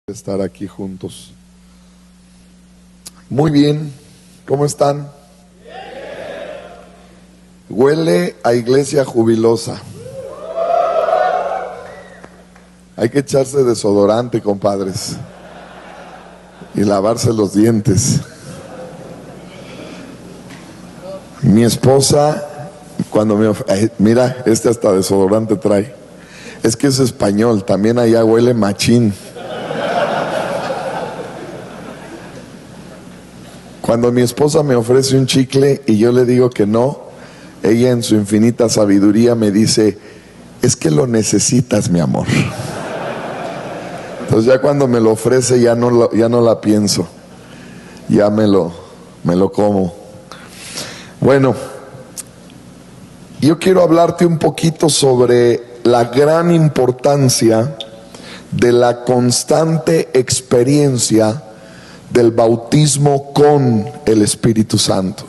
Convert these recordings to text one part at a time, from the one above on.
Estar aquí juntos. Muy bien, ¿cómo están? Huele a iglesia jubilosa. Hay que echarse desodorante, compadres, y lavarse los dientes. Mi esposa, cuando mira, este hasta desodorante trae. Es que es español, también allá huele machín. Cuando mi esposa me ofrece un chicle y yo le digo que no, ella en su infinita sabiduría me dice: es que lo necesitas, mi amor. Entonces ya cuando me lo ofrece ya no la pienso, ya me lo como. Bueno, yo quiero hablarte un poquito sobre la gran importancia de la constante experiencia del bautismo con el Espíritu Santo.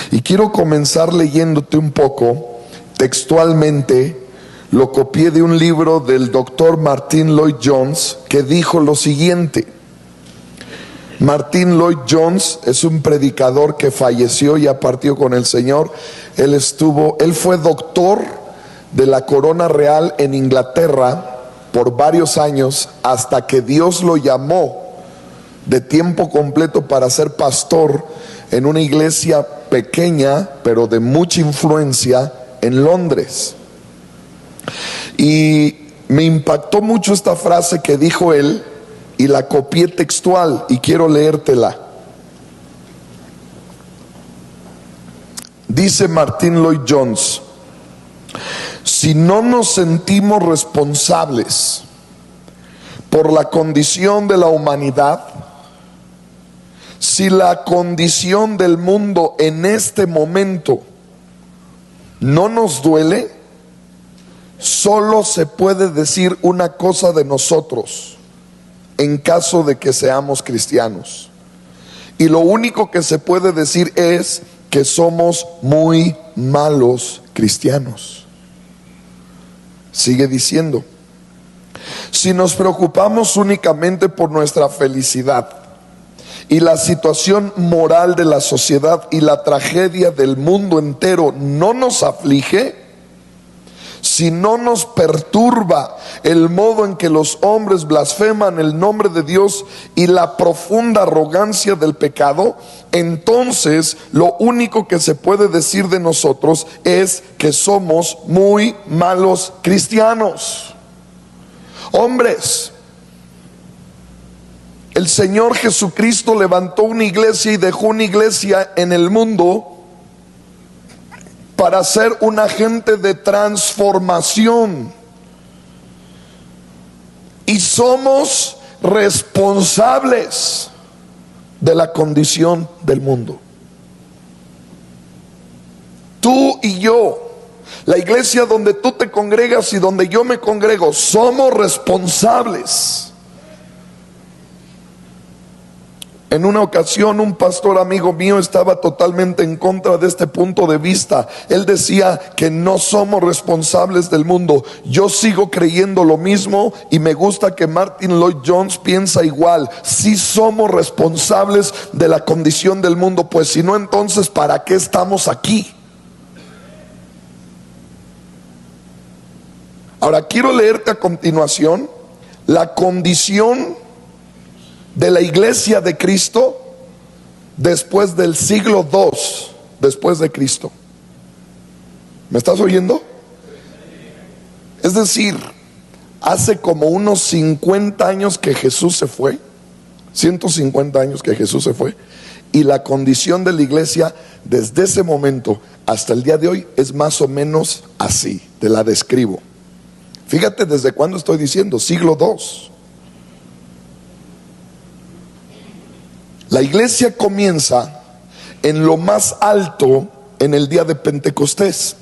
Y quiero comenzar leyéndote un poco textualmente. Lo copié de un libro del doctor Martyn Lloyd-Jones, que dijo lo siguiente. Martyn Lloyd-Jones es un predicador que falleció, ya partió con el Señor. Él fue doctor de la corona real en Inglaterra por varios años, hasta que Dios lo llamó de tiempo completo para ser pastor en una iglesia pequeña pero de mucha influencia en Londres. Y me impactó mucho esta frase que dijo él, y la copié textual y quiero leértela. Dice Martyn Lloyd-Jones: si no nos sentimos responsables por la condición de la humanidad, si la condición del mundo en este momento no nos duele, solo se puede decir una cosa de nosotros en caso de que seamos cristianos. Y lo único que se puede decir es que somos muy malos cristianos. Sigue diciendo: si nos preocupamos únicamente por nuestra felicidad y la situación moral de la sociedad y la tragedia del mundo entero no nos aflige, si no nos perturba el modo en que los hombres blasfeman el nombre de Dios y la profunda arrogancia del pecado, entonces lo único que se puede decir de nosotros es que somos muy malos cristianos. Hombres, el Señor Jesucristo levantó una iglesia y dejó una iglesia en el mundo para ser un agente de transformación. Y somos responsables de la condición del mundo. Tú y yo, la iglesia donde tú te congregas y donde yo me congrego, somos responsables. En una ocasión un pastor amigo mío estaba totalmente en contra de este punto de vista. Él decía que no somos responsables del mundo. Yo sigo creyendo lo mismo y me gusta que Martyn Lloyd-Jones piensa igual. Sí somos responsables de la condición del mundo, pues si no, entonces ¿para qué estamos aquí? Ahora quiero leerte a continuación la condición de la iglesia de Cristo después del siglo II después de Cristo. ¿Me estás oyendo? Es decir, hace como unos 50 años que Jesús se fue, 150 años que Jesús se fue, y la condición de la iglesia desde ese momento hasta el día de hoy es más o menos así. Te la describo. Fíjate desde cuándo estoy diciendo, siglo II. La iglesia comienza en lo más alto en el día de Pentecostés,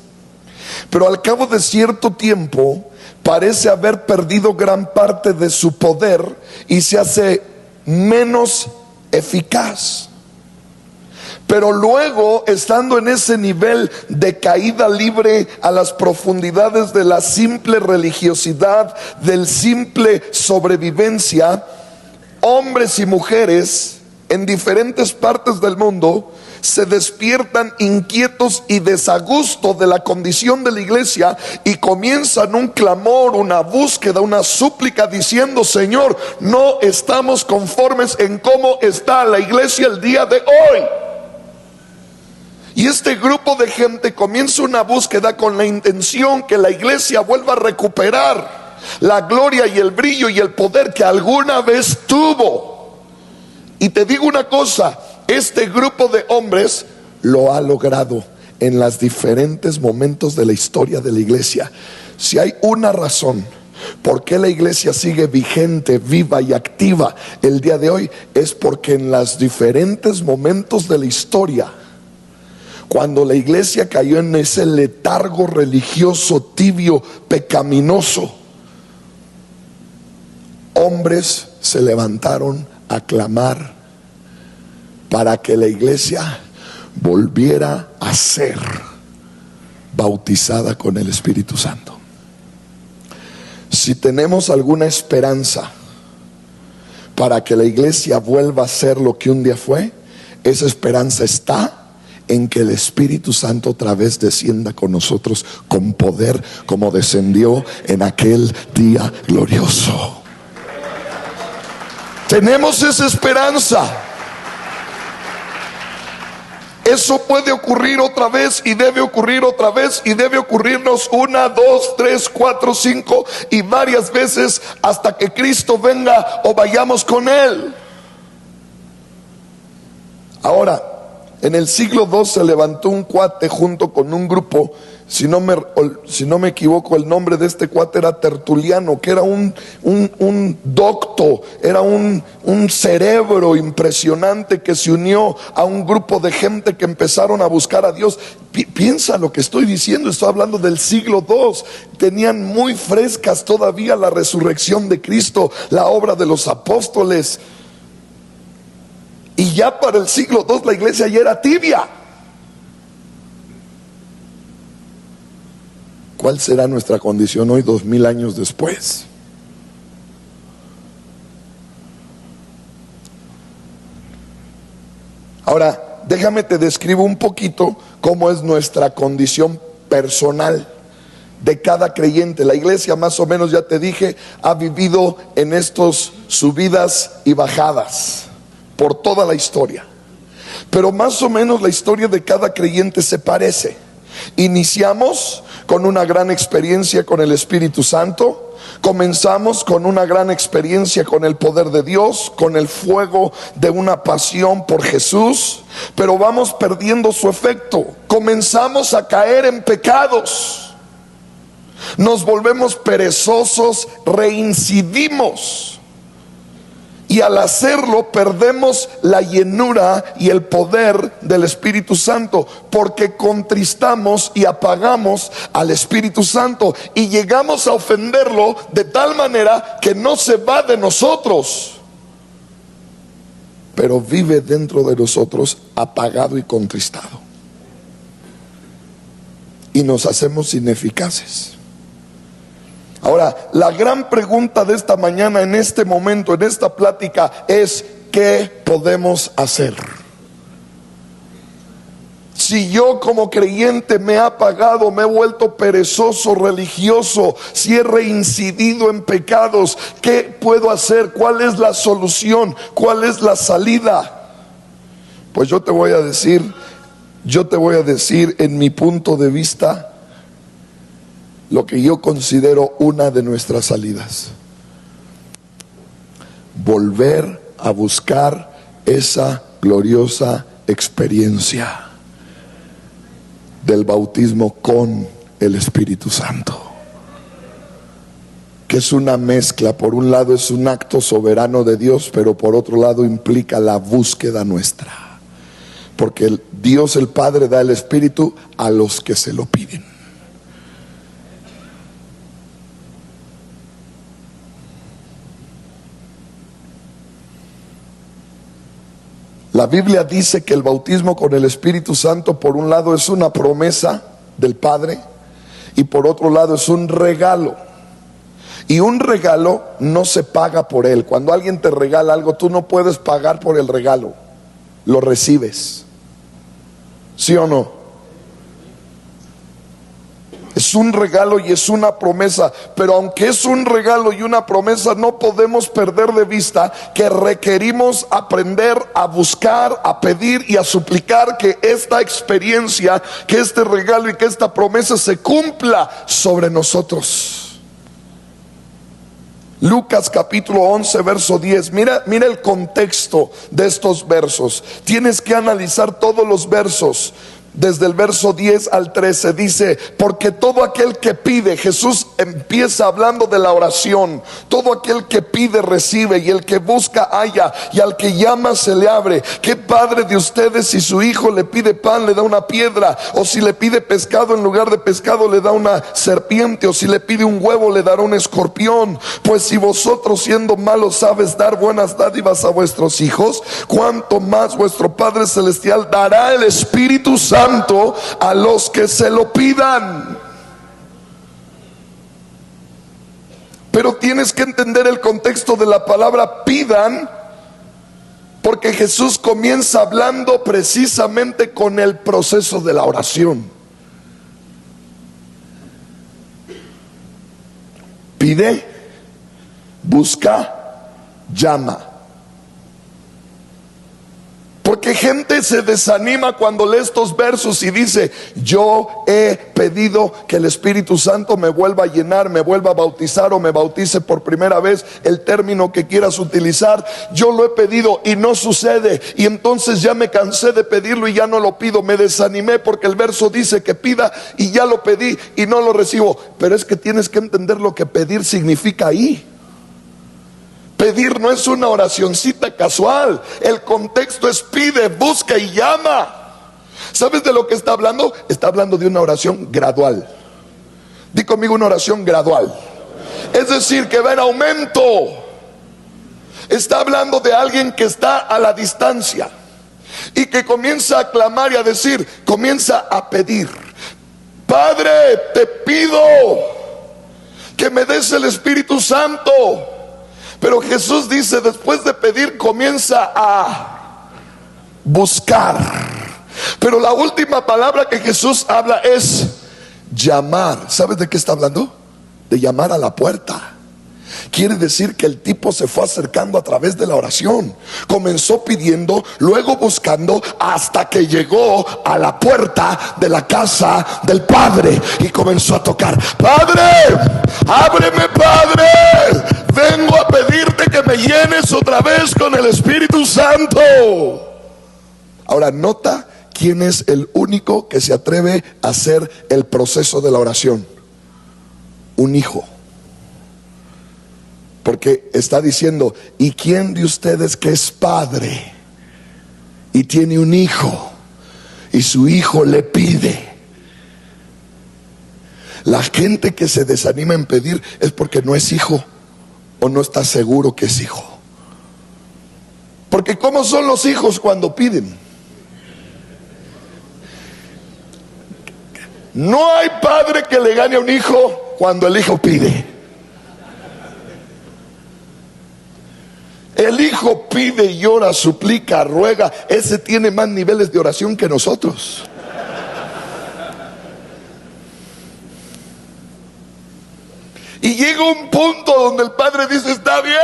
pero al cabo de cierto tiempo parece haber perdido gran parte de su poder y se hace menos eficaz. Pero luego, estando en ese nivel de caída libre a las profundidades de la simple religiosidad, del simple sobrevivencia, hombres y mujeres en diferentes partes del mundo se despiertan inquietos y desagusto de la condición de la iglesia y comienzan un clamor, una búsqueda, una súplica diciendo: Señor, no estamos conformes en cómo está la iglesia el día de hoy. Y este grupo de gente comienza una búsqueda con la intención que la iglesia vuelva a recuperar la gloria y el brillo y el poder que alguna vez tuvo. Y te digo una cosa, este grupo de hombres lo ha logrado en los diferentes momentos de la historia de la iglesia. Si hay una razón por qué la iglesia sigue vigente, viva y activa el día de hoy, es porque en los diferentes momentos de la historia, cuando la iglesia cayó en ese letargo religioso, tibio, pecaminoso, hombres se levantaron a clamar para que la iglesia volviera a ser bautizada con el Espíritu Santo. Si tenemos alguna esperanza para que la iglesia vuelva a ser lo que un día fue, esa esperanza está en que el Espíritu Santo otra vez descienda con nosotros con poder, como descendió en aquel día glorioso. Tenemos esa esperanza. Eso puede ocurrir otra vez y debe ocurrir otra vez y debe ocurrirnos 1, 2, 3, 4, 5 y varias veces hasta que Cristo venga o vayamos con Él. Ahora, en el siglo II se levantó un cuate junto con un grupo, si no me equivoco, el nombre de este cuate era Tertuliano, que era un docto, era un cerebro impresionante que se unió a un grupo de gente que empezaron a buscar a Dios. Piensa lo que estoy diciendo, estoy hablando del siglo II. Tenían muy frescas todavía la resurrección de Cristo, la obra de los apóstoles. Y ya para el siglo II la iglesia ya era tibia. ¿Cuál será nuestra condición hoy, 2000 años después? Ahora, déjame te describo un poquito cómo es nuestra condición personal de cada creyente. La iglesia, más o menos, ya te dije, ha vivido en estos subidas y bajadas por toda la historia, pero más o menos la historia de cada creyente se parece. Iniciamos con una gran experiencia con el Espíritu Santo, comenzamos con una gran experiencia con el poder de Dios, con el fuego de una pasión por Jesús, pero vamos perdiendo su efecto. Comenzamos a caer en pecados, nos volvemos perezosos, reincidimos. Y al hacerlo perdemos la llenura y el poder del Espíritu Santo, porque contristamos y apagamos al Espíritu Santo y llegamos a ofenderlo de tal manera que no se va de nosotros, pero vive dentro de nosotros apagado y contristado, y nos hacemos ineficaces. Ahora, la gran pregunta de esta mañana, en este momento, en esta plática, es: ¿qué podemos hacer? Si yo como creyente me he apagado, me he vuelto perezoso, religioso, si he reincidido en pecados, ¿qué puedo hacer? ¿Cuál es la solución? ¿Cuál es la salida? Pues yo te voy a decir en mi punto de vista, lo que yo considero una de nuestras salidas: volver a buscar esa gloriosa experiencia del bautismo con el Espíritu Santo, que es una mezcla. Por un lado es un acto soberano de Dios, pero por otro lado implica la búsqueda nuestra, porque Dios el Padre da el Espíritu a los que se lo piden. La Biblia dice que el bautismo con el Espíritu Santo, por un lado, es una promesa del Padre, y por otro lado es un regalo. Y un regalo no se paga por él. Cuando alguien te regala algo, tú no puedes pagar por el regalo, lo recibes. ¿Sí o no? Es un regalo y es una promesa, pero aunque es un regalo y una promesa, no podemos perder de vista que requerimos aprender a buscar, a pedir y a suplicar que esta experiencia, que este regalo y que esta promesa se cumpla sobre nosotros. Lucas capítulo 11 verso 10. Mira el contexto de estos versos. Tienes que analizar todos los versos. Desde el verso 10 al 13 dice: porque todo aquel que pide, Jesús empieza hablando de la oración, todo aquel que pide recibe, y el que busca halla, y al que llama se le abre. ¿Qué padre de ustedes, si su hijo le pide pan, le da una piedra? O si le pide pescado, en lugar de pescado le da una serpiente? O si le pide un huevo, le dará un escorpión. Pues si vosotros, siendo malos, sabes dar buenas dádivas a vuestros hijos, cuánto más vuestro Padre Celestial dará el Espíritu Santo a los que se lo pidan. Pero tienes que entender el contexto de la palabra pidan, porque Jesús comienza hablando precisamente con el proceso de la oración. Pide, busca, llama. Porque gente se desanima cuando lee estos versos y dice: yo he pedido que el Espíritu Santo me vuelva a llenar, me vuelva a bautizar o me bautice por primera vez, el término que quieras utilizar. Yo lo he pedido y no sucede, y entonces ya me cansé de pedirlo y ya no lo pido. Me desanimé porque el verso dice que pida y ya lo pedí y no lo recibo. Pero es que tienes que entender lo que pedir significa ahí. Pedir no es una oracioncita casual. El contexto es pide, busca y llama. ¿Sabes de lo que está hablando? Está hablando de una oración gradual. Di conmigo: una oración gradual. Es decir, que va en aumento. Está hablando de alguien que está a la distancia y que comienza a clamar y a decir, comienza a pedir: Padre, te pido que me des el Espíritu Santo. Pero Jesús dice, después de pedir, comienza a buscar. Pero la última palabra que Jesús habla es llamar. ¿Sabes de qué está hablando? De llamar a la puerta. Quiere decir que el tipo se fue acercando a través de la oración. Comenzó pidiendo, luego buscando, hasta que llegó a la puerta de la casa del Padre y comenzó a tocar. Padre, ábreme, Padre. Vengo a pedirte que me llenes otra vez con el Espíritu Santo. Ahora nota quién es el único que se atreve a hacer el proceso de la oración. Un hijo. Porque está diciendo: ¿y quién de ustedes que es padre y tiene un hijo y su hijo le pide? La gente que se desanima en pedir es porque no es hijo o no está seguro que es hijo. Porque ¿cómo son los hijos cuando piden? No hay padre que le gane a un hijo cuando el hijo pide. El hijo pide, llora, suplica, ruega. Ese tiene más niveles de oración que nosotros. Y llega un punto donde el padre dice: está bien,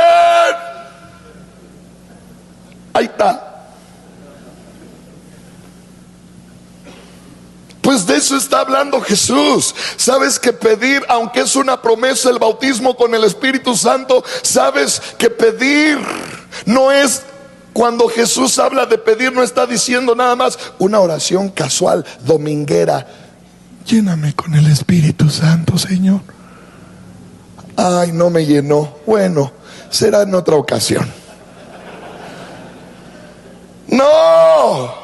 ahí está. Pues de eso está hablando Jesús. Sabes que pedir, aunque es una promesa, el bautismo con el Espíritu Santo, sabes que pedir no es, cuando Jesús habla de pedir, no está diciendo nada más una oración casual, dominguera: lléname con el Espíritu Santo, Señor. Ay, no me llenó. Bueno, será en otra ocasión. No.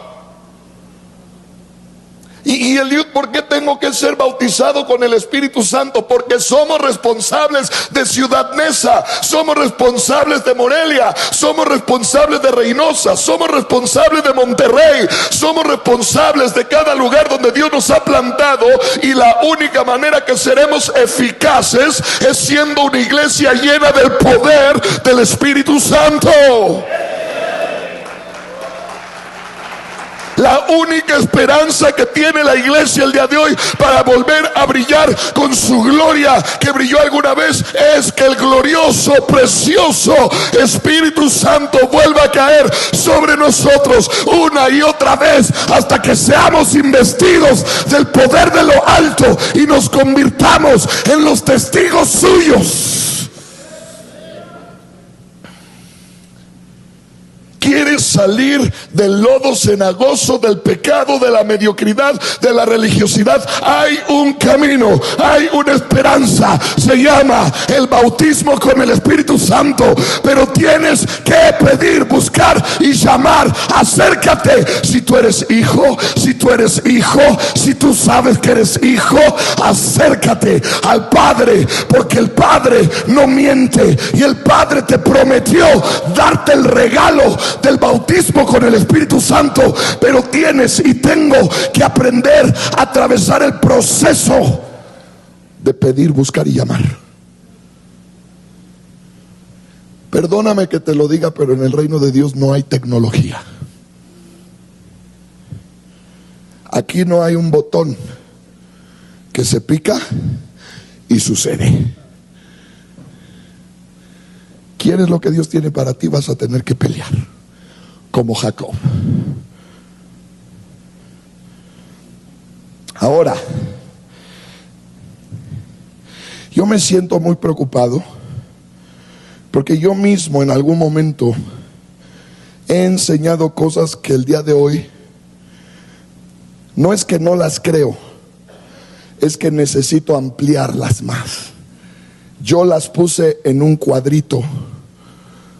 Y Y Eliud, ¿por qué tengo que ser bautizado con el Espíritu Santo? Porque somos responsables de Ciudad Neza, somos responsables de Morelia, somos responsables de Reynosa, somos responsables de Monterrey, somos responsables de cada lugar donde Dios nos ha plantado. Y la única manera que seremos eficaces es siendo una iglesia llena del poder del Espíritu Santo. La única esperanza que tiene la iglesia el día de hoy para volver a brillar con su gloria que brilló alguna vez es que el glorioso, precioso Espíritu Santo vuelva a caer sobre nosotros una y otra vez hasta que seamos investidos del poder de lo alto y nos convirtamos en los testigos suyos. ¿Quieres salir del lodo cenagoso, del pecado, de la mediocridad, de la religiosidad? Hay un camino, hay una esperanza. Se llama el bautismo con el Espíritu Santo. Pero tienes que pedir, buscar y llamar. Acércate. Si tú eres hijo, si tú eres hijo, si tú sabes que eres hijo, acércate al Padre, porque el Padre no miente. Y el Padre te prometió darte el regalo del bautismo con el Espíritu Santo, pero tienes y tengo que aprender a atravesar el proceso de pedir, buscar y llamar. Perdóname que te lo diga, pero en el reino de Dios no hay tecnología. Aquí no hay un botón que se pica y sucede. ¿Quieres lo que Dios tiene para ti? Vas a tener que pelear como Jacob. Ahora, yo me siento muy preocupado porque yo mismo en algún momento he enseñado cosas que el día de hoy no es que no las creo, es que necesito ampliarlas más. Yo las puse en un cuadrito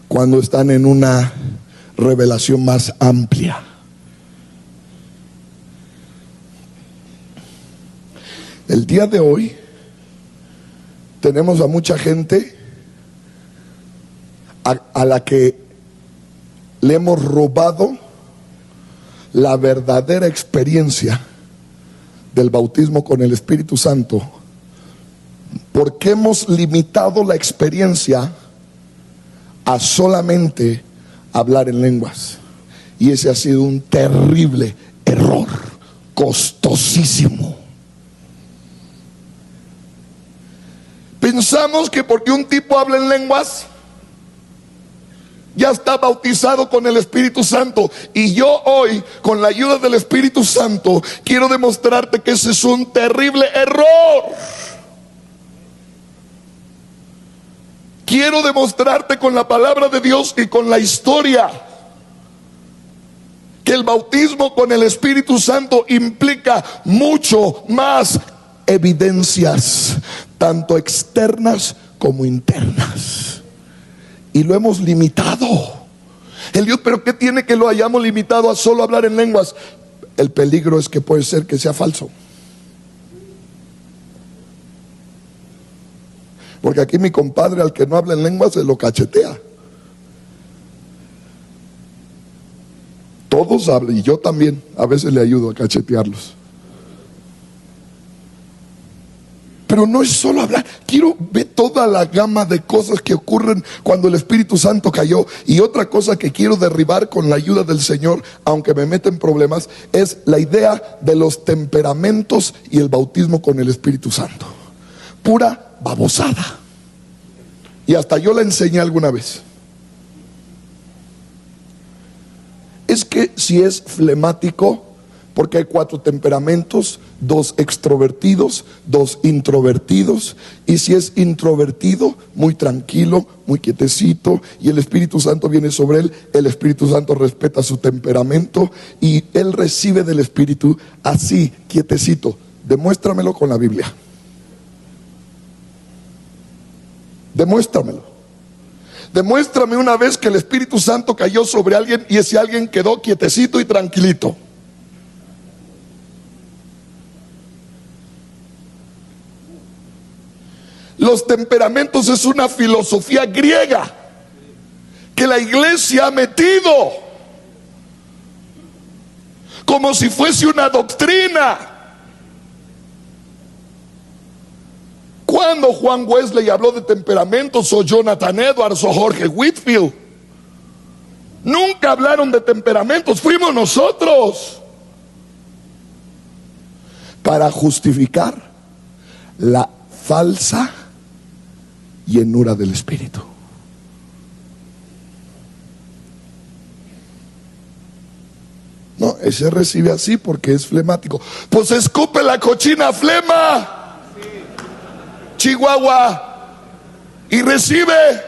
cuando están en una revelación más amplia. El día de hoy tenemos a mucha gente a la que le hemos robado la verdadera experiencia del bautismo con el Espíritu Santo, porque hemos limitado la experiencia a solamente hablar en lenguas. Y ese ha sido un terrible error, costosísimo. Pensamos que porque un tipo habla en lenguas ya está bautizado con el Espíritu Santo. Y yo hoy, con la ayuda del Espíritu Santo, quiero demostrarte que ese es un terrible error. Quiero demostrarte con la palabra de Dios y con la historia que el bautismo con el Espíritu Santo implica mucho más evidencias, tanto externas como internas. Y lo hemos limitado. Dios, pero ¿qué tiene que lo hayamos limitado a solo hablar en lenguas? El peligro es que puede ser que sea falso. Porque aquí mi compadre, al que no habla en lenguas, se lo cachetea. Todos hablan, y yo también a veces le ayudo a cachetearlos. Pero no es solo hablar. Quiero ver toda la gama de cosas que ocurren cuando el Espíritu Santo cayó. Y otra cosa que quiero derribar con la ayuda del Señor, aunque me meta en problemas, es la idea de los temperamentos y el bautismo con el Espíritu Santo. Pura babosada. Y hasta yo la enseñé alguna vez. Es que si es flemático, porque hay 4 temperamentos, 2 extrovertidos, 2 introvertidos. Y si es introvertido, muy tranquilo, muy quietecito, y el Espíritu Santo viene sobre él, el Espíritu Santo respeta su temperamento y él recibe del Espíritu así, quietecito. Demuéstramelo con la Biblia. Demuéstramelo. Demuéstrame una vez que el Espíritu Santo cayó sobre alguien y ese alguien quedó quietecito y tranquilito. Los temperamentos es una filosofía griega que la iglesia ha metido como si fuese una doctrina. Cuando Juan Wesley habló de temperamentos, o Jonathan Edwards, o Jorge Whitfield, nunca hablaron de temperamentos, fuimos nosotros, para justificar la falsa llenura del Espíritu. No, ese recibe así porque es flemático. Pues escupe la cochina flema, Chihuahua, y recibe.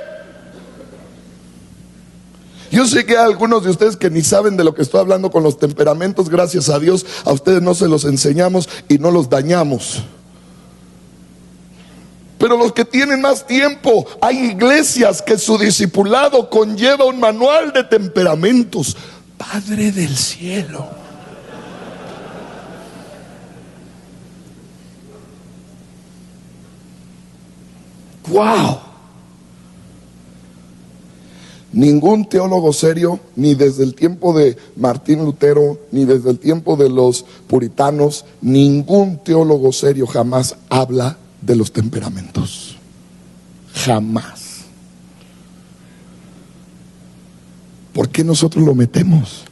Yo sé que hay algunos de ustedes que ni saben de lo que estoy hablando con los temperamentos. Gracias a Dios, a ustedes no se los enseñamos y no los dañamos. Pero los que tienen más tiempo, hay iglesias que su discipulado conlleva un manual de temperamentos. Padre del cielo. ¡Wow! Ningún teólogo serio, ni desde el tiempo de Martín Lutero, ni desde el tiempo de los puritanos, ningún teólogo serio jamás habla de los temperamentos. Jamás. ¿Por qué nosotros lo metemos?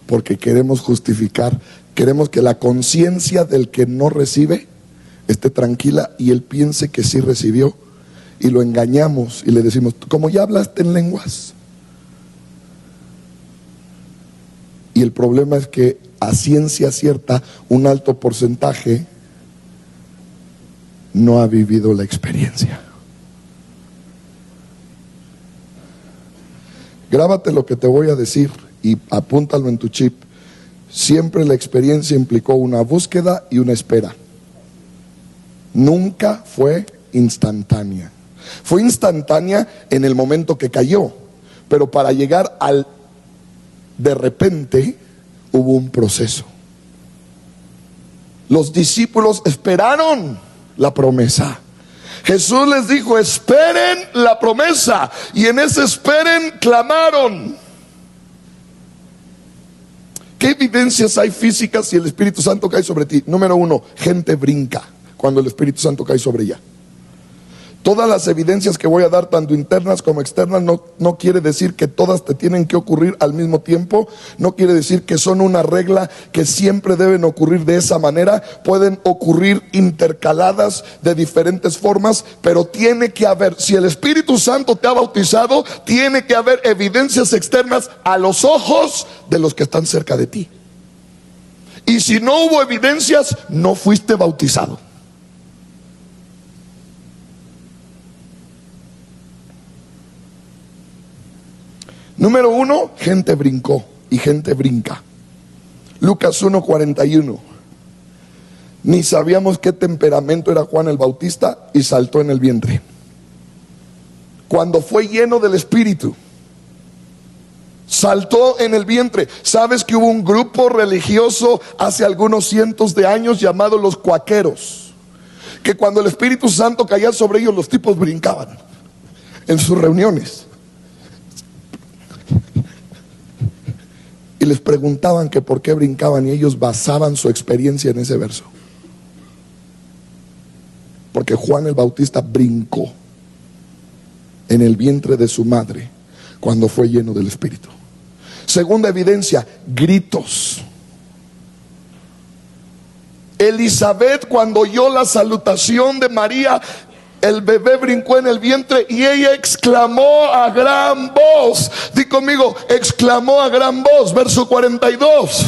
Porque queremos justificar, queremos que la conciencia del que no recibe esté tranquila y él piense que sí recibió, y lo engañamos y le decimos, como ya hablaste en lenguas. Y el problema es que a ciencia cierta un alto porcentaje no ha vivido la experiencia. Grábate lo que te voy a decir y apúntalo en tu chip. Siempre la experiencia implicó una búsqueda y una espera. Nunca fue instantánea. Fue instantánea en el momento que cayó, pero para llegar al de repente hubo un proceso. Los discípulos esperaron la promesa. Jesús les dijo, esperen la promesa, y en ese esperen clamaron. ¿Qué evidencias hay físicas si el Espíritu Santo cae sobre ti? Número uno, gente brinca cuando el Espíritu Santo cae sobre ella. Todas las evidencias que voy a dar, tanto internas como externas, no quiere decir que todas te tienen que ocurrir al mismo tiempo. No quiere decir que son una regla que siempre deben ocurrir de esa manera. Pueden ocurrir intercaladas de diferentes formas, pero tiene que haber, si el Espíritu Santo te ha bautizado, tiene que haber evidencias externas a los ojos de los que están cerca de ti. Y si no hubo evidencias, no fuiste bautizado. Número uno, gente brincó y gente brinca. Lucas 1:41. Ni sabíamos qué temperamento era Juan el Bautista y saltó en el vientre. Cuando fue lleno del Espíritu, saltó en el vientre. ¿Sabes que hubo un grupo religioso hace algunos cientos de años llamado los cuaqueros? Que cuando el Espíritu Santo caía sobre ellos, los tipos brincaban en sus reuniones. Y les preguntaban que por qué brincaban, y ellos basaban su experiencia en ese verso. Porque Juan el Bautista brincó en el vientre de su madre cuando fue lleno del Espíritu. Segunda evidencia, gritos. Elizabeth, cuando oyó la salutación de María, el bebé brincó en el vientre y ella exclamó a gran voz. Di conmigo, exclamó a gran voz. Verso 42.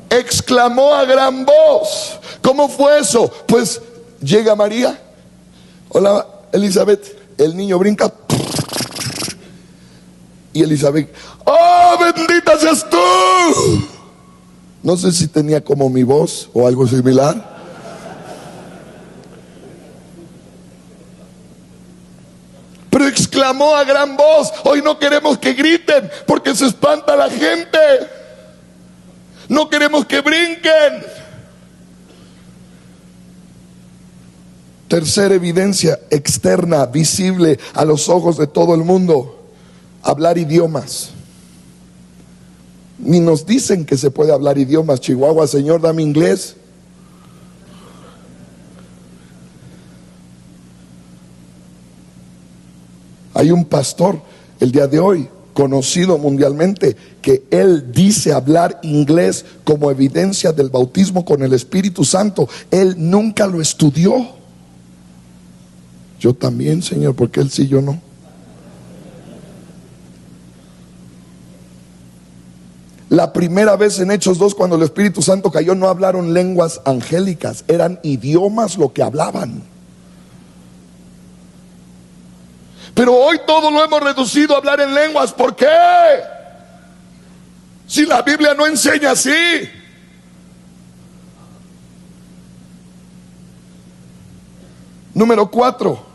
Exclamó a gran voz. ¿Cómo fue eso? Pues llega María. Hola, Elizabeth. El niño brinca. Y Elizabeth, ¡oh, bendita seas tú! No sé si tenía como mi voz o algo similar. Pero exclamó a gran voz. Hoy no queremos que griten porque se espanta la gente. No queremos que brinquen. Tercera evidencia externa, visible a los ojos de todo el mundo: hablar idiomas. Ni nos dicen que se puede hablar idiomas. Chihuahua, Señor, dame inglés. Hay un pastor el día de hoy, conocido mundialmente, que él dice hablar inglés como evidencia del bautismo con el Espíritu Santo. Él nunca lo estudió. Yo también, Señor, porque él sí, yo no. La primera vez en Hechos 2, cuando el Espíritu Santo cayó, no hablaron lenguas angélicas, eran idiomas lo que hablaban. Pero hoy todo lo hemos reducido a hablar en lenguas. ¿Por qué? Si la Biblia no enseña así. Número 4,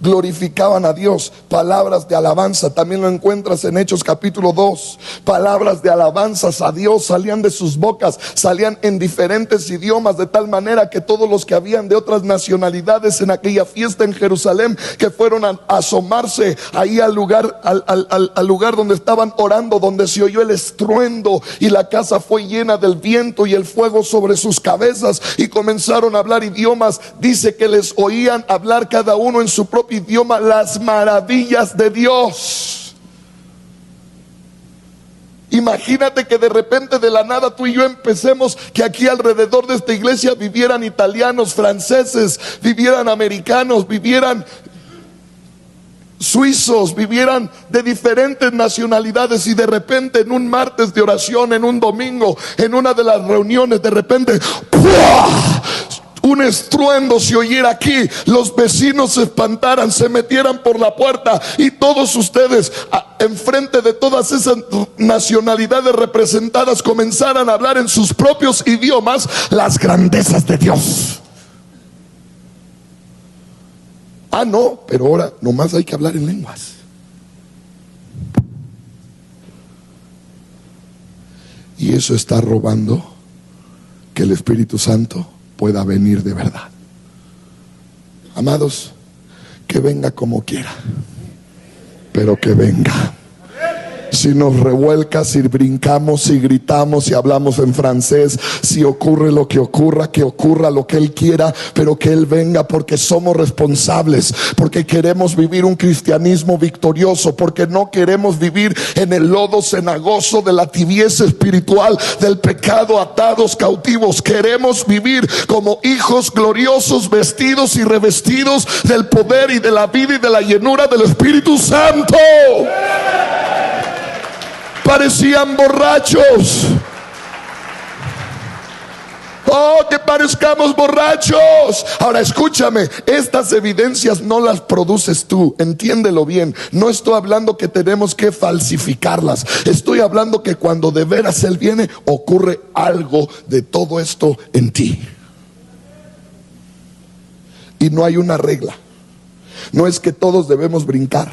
glorificaban a Dios. Palabras de alabanza, también lo encuentras en Hechos capítulo 2. Palabras de alabanzas a Dios salían de sus bocas, salían en diferentes idiomas, de tal manera que todos los que habían de otras nacionalidades en aquella fiesta en Jerusalén, que fueron a asomarse ahí al lugar, al lugar donde estaban orando, donde se oyó el estruendo y la casa fue llena del viento y el fuego sobre sus cabezas, y comenzaron a hablar idiomas. Dice que les oían hablar cada uno en su propio idioma las maravillas de Dios. Imagínate que de repente, de la nada, tú y yo empecemos que aquí alrededor de esta iglesia vivieran italianos, franceses, vivieran americanos, vivieran suizos, vivieran de diferentes nacionalidades, y de repente en un martes de oración, en un domingo, en una de las reuniones, de repente ¡pua!, un estruendo se oyera aquí, los vecinos se espantaran, se metieran por la puerta, y todos ustedes, enfrente de todas esas nacionalidades representadas, comenzaran a hablar en sus propios idiomas las grandezas de Dios. Ah, no, pero ahora nomás hay que hablar en lenguas. Y eso está robando que el Espíritu Santo pueda venir de verdad. Amados, que venga como quiera, pero que venga. Si nos revuelca, si brincamos, si gritamos, si hablamos en francés, si ocurre lo que ocurra, que ocurra lo que Él quiera, pero que Él venga, porque somos responsables, porque queremos vivir un cristianismo victorioso, porque no queremos vivir en el lodo cenagoso de la tibieza espiritual, del pecado, atados, cautivos. Queremos vivir como hijos gloriosos, vestidos y revestidos del poder y de la vida y de la llenura del Espíritu Santo. Parecían borrachos. Oh, que parezcamos borrachos. Ahora escúchame, estas evidencias no las produces tú, entiéndelo bien. No estoy hablando que tenemos que falsificarlas. Estoy hablando que cuando de veras Él viene, ocurre algo de todo esto en ti. Y no hay una regla. No es que todos debemos brincar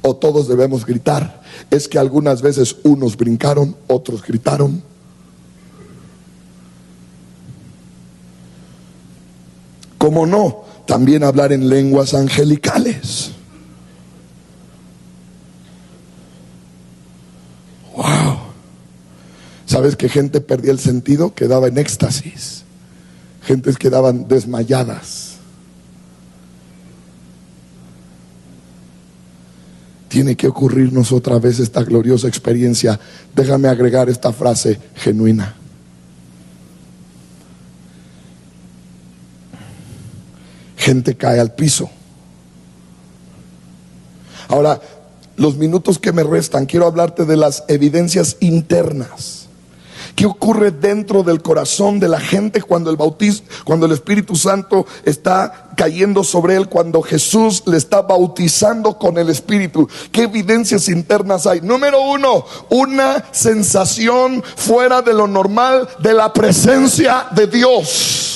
o todos debemos gritar. Es que algunas veces unos brincaron, otros gritaron. ¿Cómo no? También hablar en lenguas angelicales. Wow. ¿Sabes que gente perdía el sentido? Quedaba en éxtasis. Gentes quedaban desmayadas. Tiene que ocurrirnos otra vez esta gloriosa experiencia. Déjame agregar esta frase: genuina. Gente cae al piso. Ahora, los minutos que me restan, quiero hablarte de las evidencias internas. ¿Qué ocurre dentro del corazón de la gente cuando el Espíritu Santo está cayendo sobre él, cuando Jesús le está bautizando con el Espíritu? ¿Qué evidencias internas hay? Número 1, una sensación fuera de lo normal de la presencia de Dios.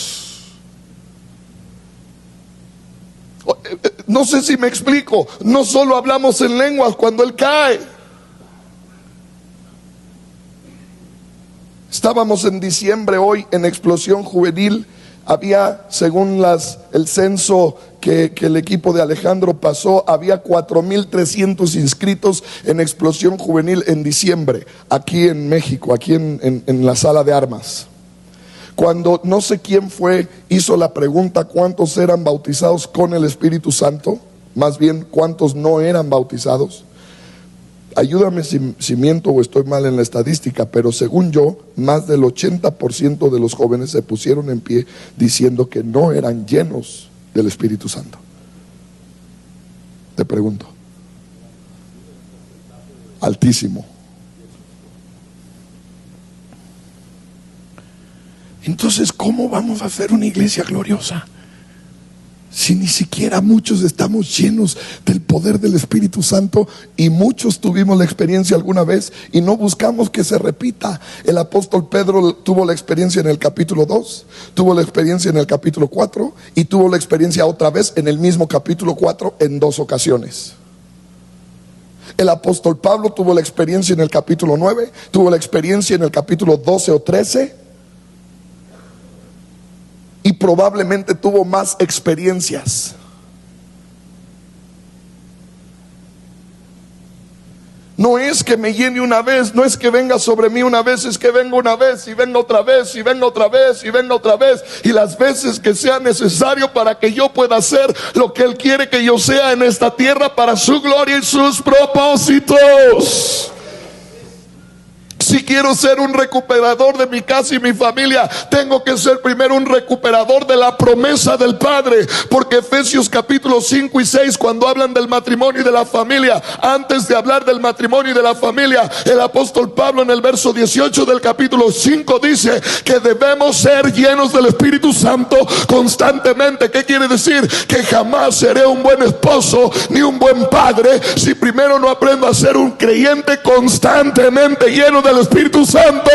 No sé si me explico. No solo hablamos en lenguas cuando Él cae. Estábamos en diciembre hoy en Explosión Juvenil Había, según el censo que el equipo de Alejandro pasó, había 4,300 inscritos en Explosión Juvenil en diciembre, aquí en México, aquí en la sala de armas. Cuando no sé quién fue, hizo la pregunta cuántos eran bautizados con el Espíritu Santo, más bien cuántos no eran bautizados. Ayúdame si miento o estoy mal en la estadística, pero según yo, más del 80% de los jóvenes se pusieron en pie diciendo que no eran llenos del Espíritu Santo. Te pregunto. Altísimo. Entonces, ¿cómo vamos a hacer una iglesia gloriosa si ni siquiera muchos estamos llenos del poder del Espíritu Santo? Y muchos tuvimos la experiencia alguna vez y no buscamos que se repita. El apóstol Pedro tuvo la experiencia en el capítulo 2, tuvo la experiencia en el capítulo 4 y tuvo la experiencia otra vez en el mismo capítulo 4 en 2 ocasiones. El apóstol Pablo tuvo la experiencia en el capítulo 9, tuvo la experiencia en el capítulo 12 o 13 y probablemente tuvo más experiencias. No es que me llene una vez, no es que venga sobre mí una vez, es que venga una vez y venga otra vez y venga otra vez y venga otra vez, y las veces que sea necesario para que yo pueda hacer lo que Él quiere que yo sea en esta tierra para su gloria y sus propósitos. Si quiero ser un recuperador de mi casa y mi familia, tengo que ser primero un recuperador de la promesa del Padre. Porque Efesios capítulo 5 y 6, cuando hablan del matrimonio y de la familia, antes de hablar del matrimonio y de la familia, el apóstol Pablo en el verso 18 del capítulo 5 dice que debemos ser llenos del Espíritu Santo constantemente. ¿Qué quiere decir? Que jamás seré un buen esposo ni un buen padre si primero no aprendo a ser un creyente constantemente lleno del Espíritu Santo.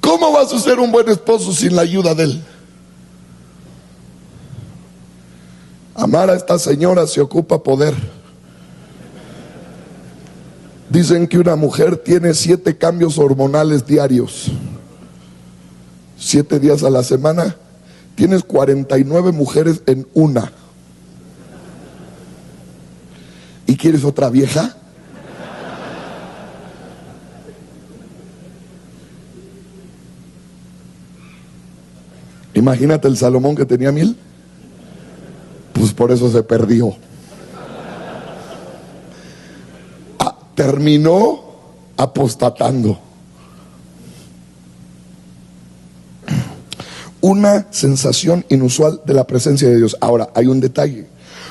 ¿Cómo vas a ser un buen esposo sin la ayuda de Él? Amar a esta señora se ocupa poder. Dicen que una mujer tiene 7 cambios hormonales diarios, 7 días a la semana. Tienes 49 mujeres en una. ¿Y quieres otra vieja? Imagínate el Salomón que tenía 1,000. Pues por eso se perdió. Terminó apostatando. Una sensación inusual de la presencia de Dios. Ahora, hay un detalle.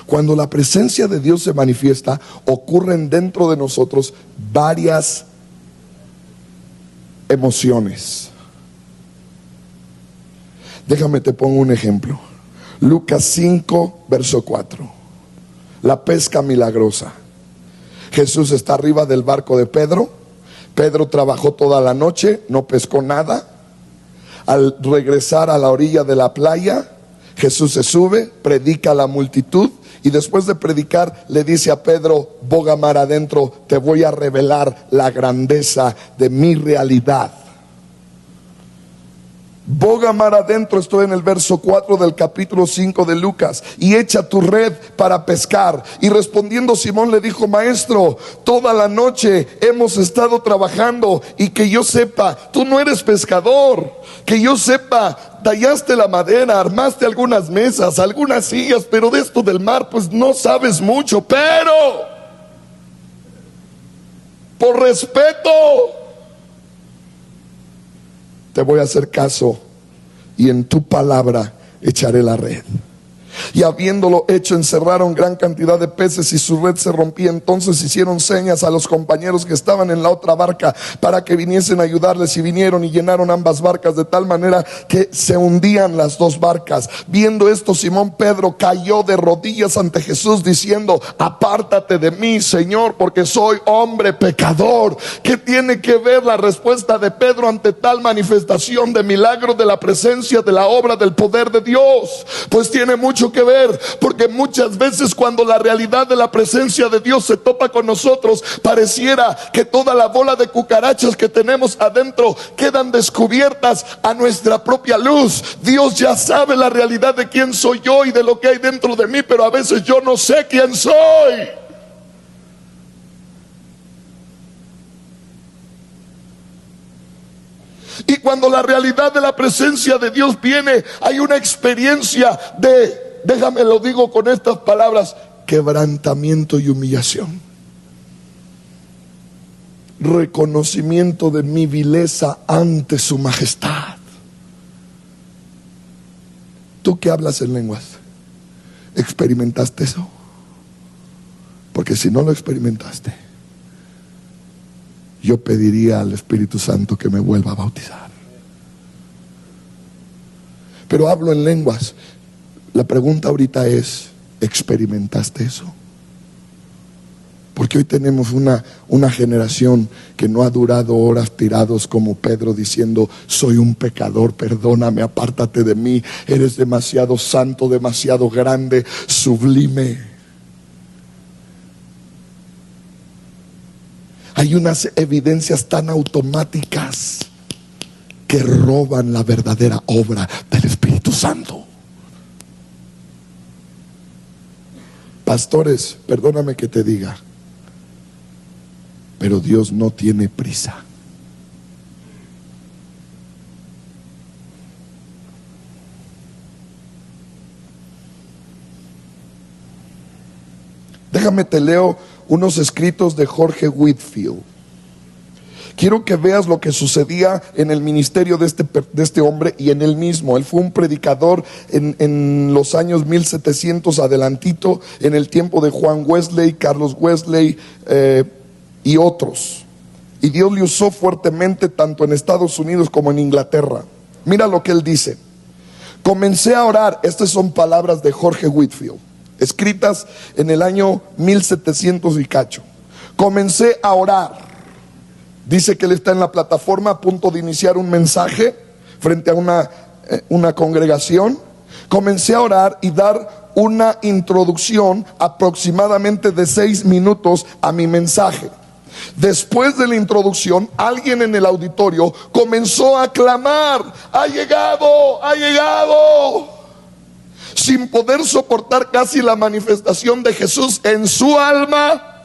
Cuando la presencia de Dios se manifiesta, ocurren dentro de nosotros varias emociones. Déjame te pongo un ejemplo. Lucas 5, verso 4. La pesca milagrosa. Jesús está arriba del barco de Pedro. Pedro trabajó toda la noche, no pescó nada. Al regresar a la orilla de la playa, Jesús se sube, predica a la multitud. Y después de predicar le dice a Pedro, boga mar adentro, te voy a revelar la grandeza de mi realidad. Boga mar adentro, estoy en el verso 4 del capítulo 5 de Lucas. Y echa tu red para pescar. Y respondiendo Simón le dijo, maestro, toda la noche hemos estado trabajando, y que yo sepa, tú no eres pescador. Que yo sepa, tallaste la madera, armaste algunas mesas, algunas sillas, pero de esto del mar pues no sabes mucho. Pero por respeto te voy a hacer caso, y en tu palabra echaré la red. Y habiéndolo hecho, encerraron gran cantidad de peces y su red se rompía. Entonces hicieron señas a los compañeros que estaban en la otra barca para que viniesen a ayudarles, y vinieron y llenaron ambas barcas de tal manera que se hundían las 2 barcas. Viendo esto, Simón Pedro cayó de rodillas ante Jesús diciendo, apártate de mí, Señor, porque soy hombre pecador. ¿Qué tiene que ver la respuesta de Pedro ante tal manifestación de milagro de la presencia, de la obra, del poder de Dios? Pues tiene mucho que ver, porque muchas veces cuando la realidad de la presencia de Dios se topa con nosotros, pareciera que toda la bola de cucarachas que tenemos adentro quedan descubiertas a nuestra propia luz. Dios ya sabe la realidad de quién soy yo y de lo que hay dentro de mí, pero a veces yo no sé quién soy. Y cuando la realidad de la presencia de Dios viene, hay una experiencia de, déjame lo digo con estas palabras, quebrantamiento y humillación. Reconocimiento de mi vileza ante su majestad. ¿Tú que hablas en lenguas? ¿Experimentaste eso? Porque si no lo experimentaste, yo pediría al Espíritu Santo que me vuelva a bautizar. Pero hablo en lenguas. La pregunta ahorita es, ¿experimentaste eso? Porque hoy tenemos una generación que no ha durado horas tirados como Pedro diciendo: soy un pecador, perdóname, apártate de mí, eres demasiado santo, demasiado grande, sublime. Hay unas evidencias tan automáticas que roban la verdadera obra del Espíritu Santo. Pastores, perdóname que te diga, pero Dios no tiene prisa. Déjame te leo unos escritos de Jorge Whitefield. Quiero que veas lo que sucedía en el ministerio de este hombre y en él mismo. Él fue un predicador en los años 1700 adelantito, en el tiempo de Juan Wesley, Carlos Wesley y otros. Y Dios le usó fuertemente tanto en Estados Unidos como en Inglaterra. Mira lo que él dice: comencé a orar. Estas son palabras de Jorge Whitefield, escritas en el año 1700 y cacho. Comencé a orar. Dice que él está en la plataforma a punto de iniciar un mensaje frente a una congregación. Comencé a orar y dar una introducción aproximadamente de 6 minutos a mi mensaje. Después de la introducción, alguien en el auditorio comenzó a clamar: ¡ha llegado! ¡ha llegado! Sin poder soportar casi la manifestación de Jesús en su alma.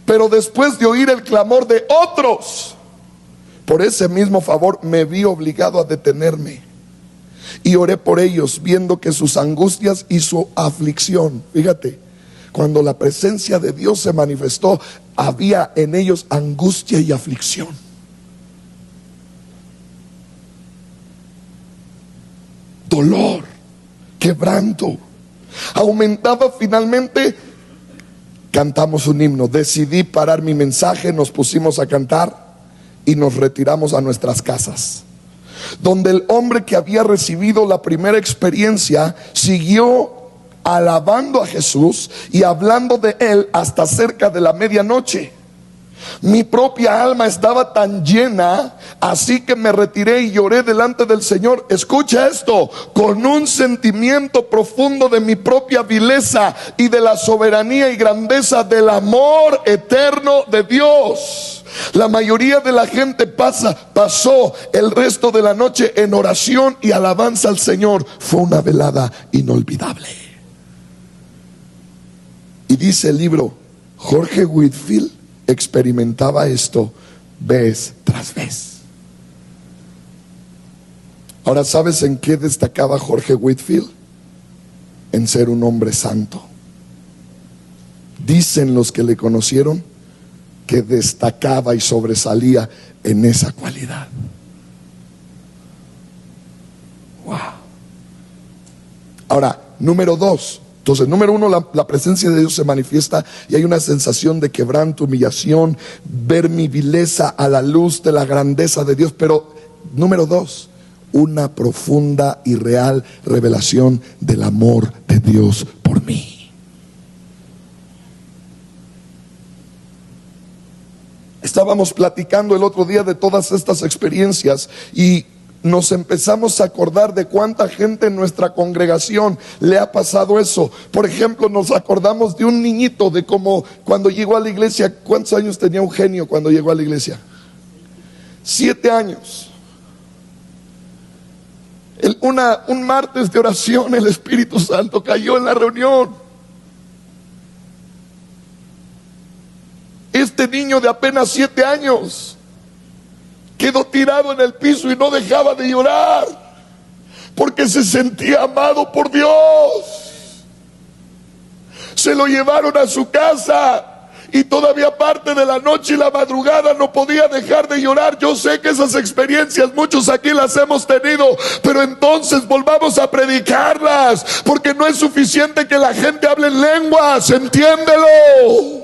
Pero después de oír el clamor de otros, por ese mismo favor me vi obligado a detenerme y oré por ellos, viendo que sus angustias y su aflicción, fíjate, cuando la presencia de Dios se manifestó, había en ellos angustia y aflicción. Dolor, quebranto, aumentaba. Finalmente cantamos un himno. Decidí parar mi mensaje, nos pusimos a cantar y nos retiramos a nuestras casas, donde el hombre que había recibido la primera experiencia siguió alabando a Jesús y hablando de él hasta cerca de la medianoche. Mi propia alma estaba tan llena, así que me retiré y lloré delante del Señor. Escucha esto: con un sentimiento profundo de mi propia vileza y de la soberanía y grandeza del amor eterno de Dios. La mayoría de la gente pasó el resto de la noche en oración y alabanza al Señor. Fue una velada inolvidable. Y dice el libro, Jorge Whitefield experimentaba esto vez tras vez. Ahora, ¿sabes en qué destacaba Jorge Whitefield? En ser un hombre santo. Dicen los que le conocieron que destacaba y sobresalía en esa cualidad. Wow. Ahora, número 2. Entonces, número 1, la presencia de Dios se manifiesta y hay una sensación de quebranto, humillación, ver mi vileza a la luz de la grandeza de Dios. Pero número 2, una profunda y real revelación del amor de Dios por mí. Estábamos platicando el otro día de todas estas experiencias y nos empezamos a acordar de cuánta gente en nuestra congregación le ha pasado eso. Por ejemplo, nos acordamos de un niñito, de cómo cuando llegó a la iglesia. ¿Cuántos años tenía Eugenio cuando llegó a la iglesia? 7 años. Un martes de oración, el Espíritu Santo cayó en la reunión. Este niño de apenas 7 años quedó tirado en el piso y no dejaba de llorar, porque se sentía amado por Dios. Se lo llevaron a su casa y todavía parte de la noche y la madrugada no podía dejar de llorar. Yo sé que esas experiencias muchos aquí las hemos tenido, pero entonces volvamos a predicarlas, porque no es suficiente que la gente hable en lenguas, entiéndelo.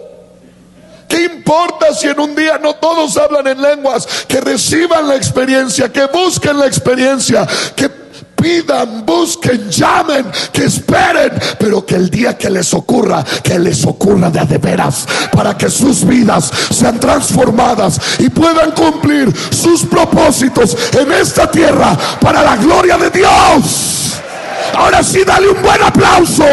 ¿Qué importa si en un día no todos hablan en lenguas? Que reciban la experiencia, que busquen la experiencia, que pidan, busquen, llamen, que esperen, pero que el día que les ocurra de a de veras, para que sus vidas sean transformadas y puedan cumplir sus propósitos en esta tierra para la gloria de Dios. Ahora sí, dale un buen aplauso.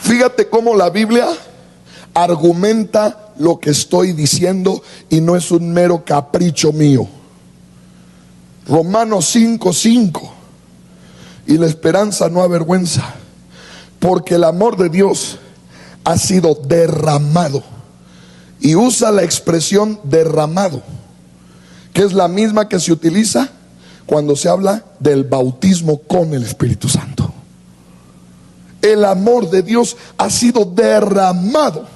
Fíjate cómo la Biblia argumenta lo que estoy diciendo y no es un mero capricho mío. Romanos 5:5. Y la esperanza no avergüenza, porque el amor de Dios ha sido derramado. Y usa la expresión derramado, que es la misma que se utiliza cuando se habla del bautismo con el Espíritu Santo. El amor de Dios ha sido derramado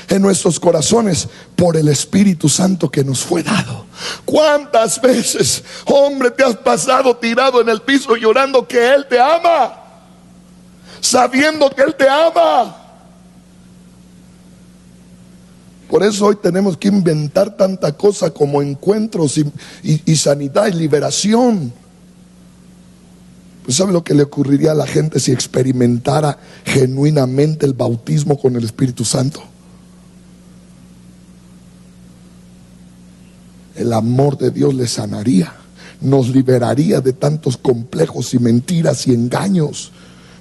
en nuestros corazones por el Espíritu Santo que nos fue dado. ¿Cuántas veces, hombre, te has pasado tirado en el piso llorando que Él te ama, sabiendo que Él te ama? Por eso hoy tenemos que inventar tanta cosa como encuentros y sanidad y liberación. Pues ¿sabe lo que le ocurriría a la gente si experimentara genuinamente el bautismo con el Espíritu Santo? El amor de Dios les sanaría, nos liberaría de tantos complejos y mentiras y engaños.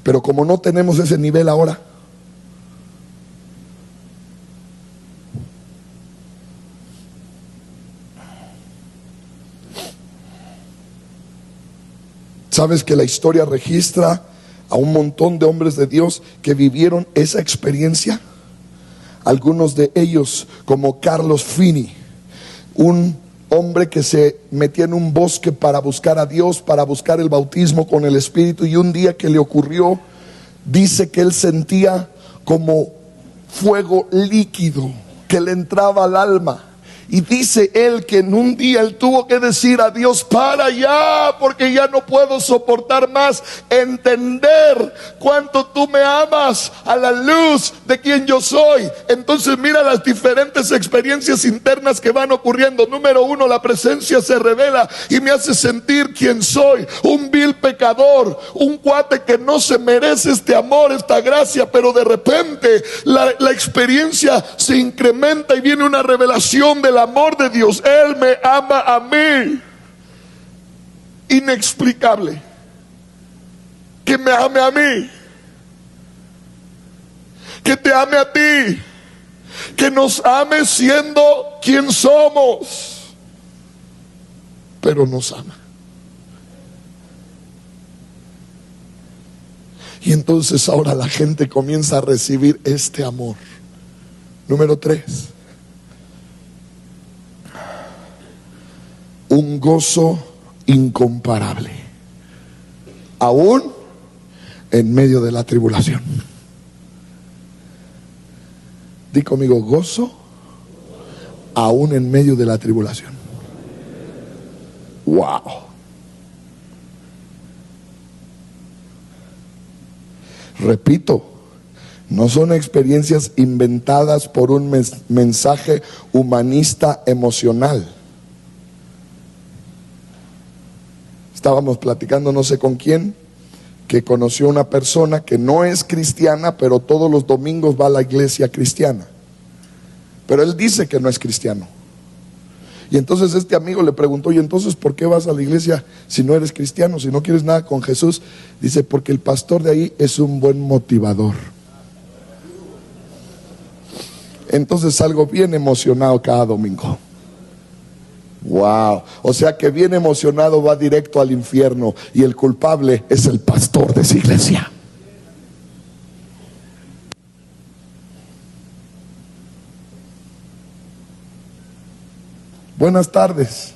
Pero como no tenemos ese nivel ahora, ¿sabes que la historia registra a un montón de hombres de Dios que vivieron esa experiencia? Algunos de ellos, como Carlos Finney, un hombre que se metía en un bosque para buscar a Dios, para buscar el bautismo con el Espíritu, y un día que le ocurrió, dice que él sentía como fuego líquido que le entraba al alma. Y dice él que en un día él tuvo que decir a Dios: para ya, porque ya no puedo soportar más, entender cuánto tú me amas a la luz de quien yo soy. Entonces mira las diferentes experiencias internas que van ocurriendo. Número 1, la presencia se revela y me hace sentir quién soy, un vil pecador, un cuate que no se merece este amor, esta gracia, pero de repente la experiencia se incrementa y viene una revelación de la amor de Dios. Él me ama a mí. Inexplicable que me ame a mí, que te ame a ti, que nos ame siendo quien somos, pero nos ama. Y entonces ahora la gente comienza a recibir este amor. Número 3, un gozo incomparable, aún en medio de la tribulación. Di conmigo: gozo aún en medio de la tribulación. Wow. Repito, no son experiencias inventadas por un mensaje humanista emocional. Estábamos platicando no sé con quién, que conoció una persona que no es cristiana, pero todos los domingos va a la iglesia cristiana. Pero él dice que no es cristiano. Y entonces este amigo le preguntó: ¿y entonces por qué vas a la iglesia si no eres cristiano, si no quieres nada con Jesús? Dice: porque el pastor de ahí es un buen motivador. Entonces salgo bien emocionado cada domingo. Wow, o sea que bien emocionado va directo al infierno, y el culpable es el pastor de esa iglesia. Buenas tardes.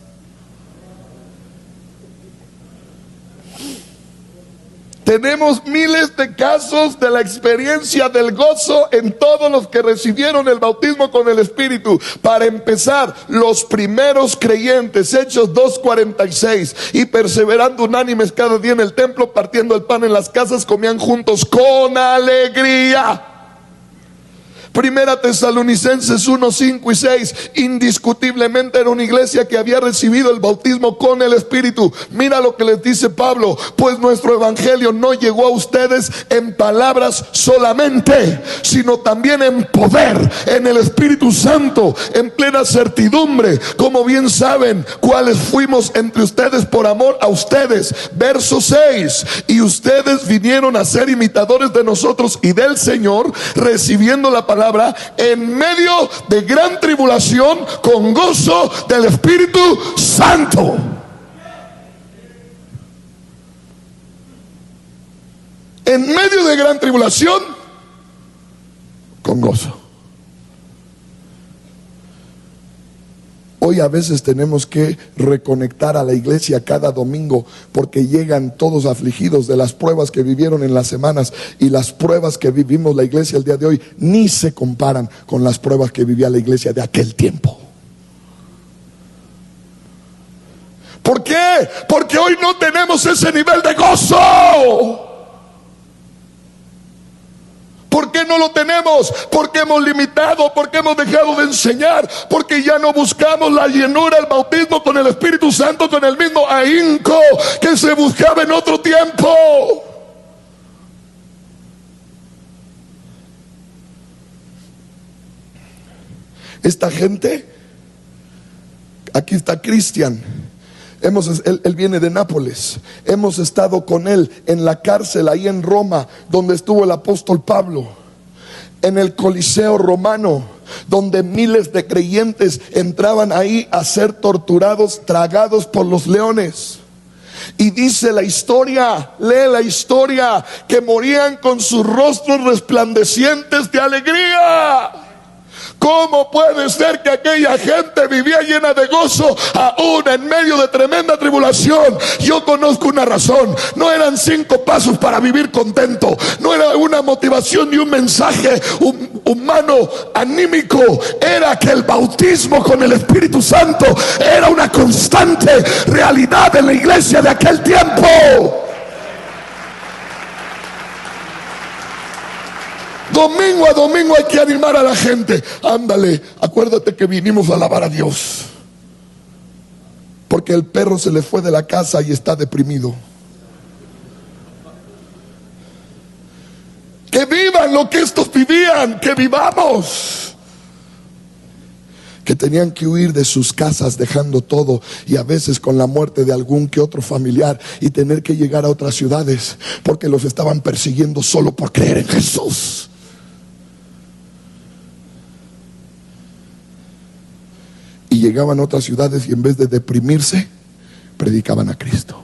Tenemos miles de casos de la experiencia del gozo en todos los que recibieron el bautismo con el Espíritu. Para empezar, los primeros creyentes, Hechos 2:46, y perseverando unánimes cada día en el templo, partiendo el pan en las casas, comían juntos con alegría. Primera Tesalonicenses 1, 5 y 6, indiscutiblemente era una iglesia que había recibido el bautismo con el Espíritu. Mira lo que les dice Pablo: pues nuestro evangelio no llegó a ustedes en palabras solamente, sino también en poder, en el Espíritu Santo, en plena certidumbre, como bien saben cuáles fuimos entre ustedes por amor a ustedes. Verso 6, y ustedes vinieron a ser imitadores de nosotros y del Señor, recibiendo la palabra en medio de gran tribulación, con gozo del Espíritu Santo. En medio de gran tribulación, con gozo. Hoy a veces tenemos que reconectar a la iglesia cada domingo, porque llegan todos afligidos de las pruebas que vivieron en las semanas, y las pruebas que vivimos la iglesia el día de hoy ni se comparan con las pruebas que vivía la iglesia de aquel tiempo. ¿Por qué? Porque hoy no tenemos ese nivel de gozo. ¿Por qué no lo tenemos? Porque hemos limitado, porque hemos dejado de enseñar, porque ya no buscamos la llenura, el bautismo con el Espíritu Santo con el mismo ahínco que se buscaba en otro tiempo. Esta gente, aquí está Cristian. Él viene de Nápoles. Hemos estado con él en la cárcel ahí en Roma, donde estuvo el apóstol Pablo, en el Coliseo romano, donde miles de creyentes entraban ahí a ser torturados, tragados por los leones. Y dice la historia, lee la historia, que morían con sus rostros resplandecientes de alegría. ¿Cómo puede ser que aquella gente vivía llena de gozo aún en medio de tremenda tribulación? Yo conozco una razón. No eran 5 pasos para vivir contento. No era una motivación ni un mensaje humano, anímico. Era que el bautismo con el Espíritu Santo era una constante realidad en la iglesia de aquel tiempo. Domingo a domingo hay que animar a la gente. Ándale, acuérdate que vinimos a alabar a Dios. Porque el perro se le fue de la casa y está deprimido. Que vivan lo que estos vivían, que vivamos. Que tenían que huir de sus casas dejando todo, y a veces con la muerte de algún que otro familiar, y tener que llegar a otras ciudades porque los estaban persiguiendo solo por creer en Jesús. Y llegaban a otras ciudades y en vez de deprimirse, predicaban a Cristo.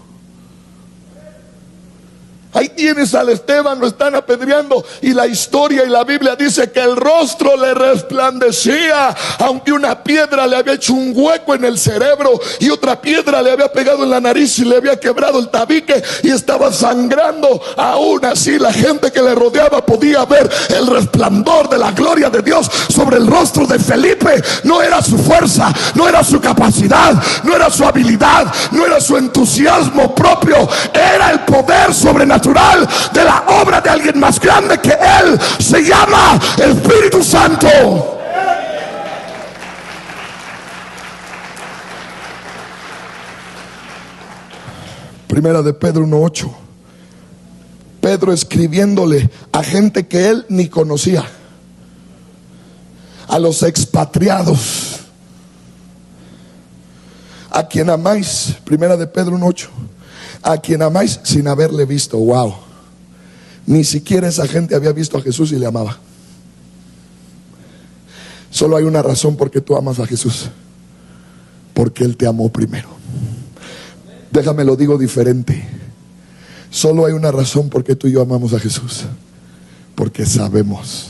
Ahí tienes al Esteban, lo están apedreando, y la historia y la Biblia dice que el rostro le resplandecía, aunque una piedra le había hecho un hueco en el cerebro y otra piedra le había pegado en la nariz y le había quebrado el tabique y estaba sangrando. Aún así la gente que le rodeaba podía ver el resplandor de la gloria de Dios sobre el rostro de Felipe. No era su fuerza, no era su capacidad, no era su habilidad, no era su entusiasmo propio, era el poder sobrenatural de la obra de alguien más grande que él. Se llama Espíritu Santo. Primera de Pedro 1:8. Pedro escribiéndole a gente que él ni conocía, a los expatriados, a quien amáis, primera de Pedro 1:8, a quien amáis sin haberle visto. Wow, ni siquiera esa gente había visto a Jesús y le amaba. Solo hay una razón por qué tú amas a Jesús: porque Él te amó primero. Déjame lo digo diferente. Solo hay una razón por qué tú y yo amamos a Jesús: porque sabemos,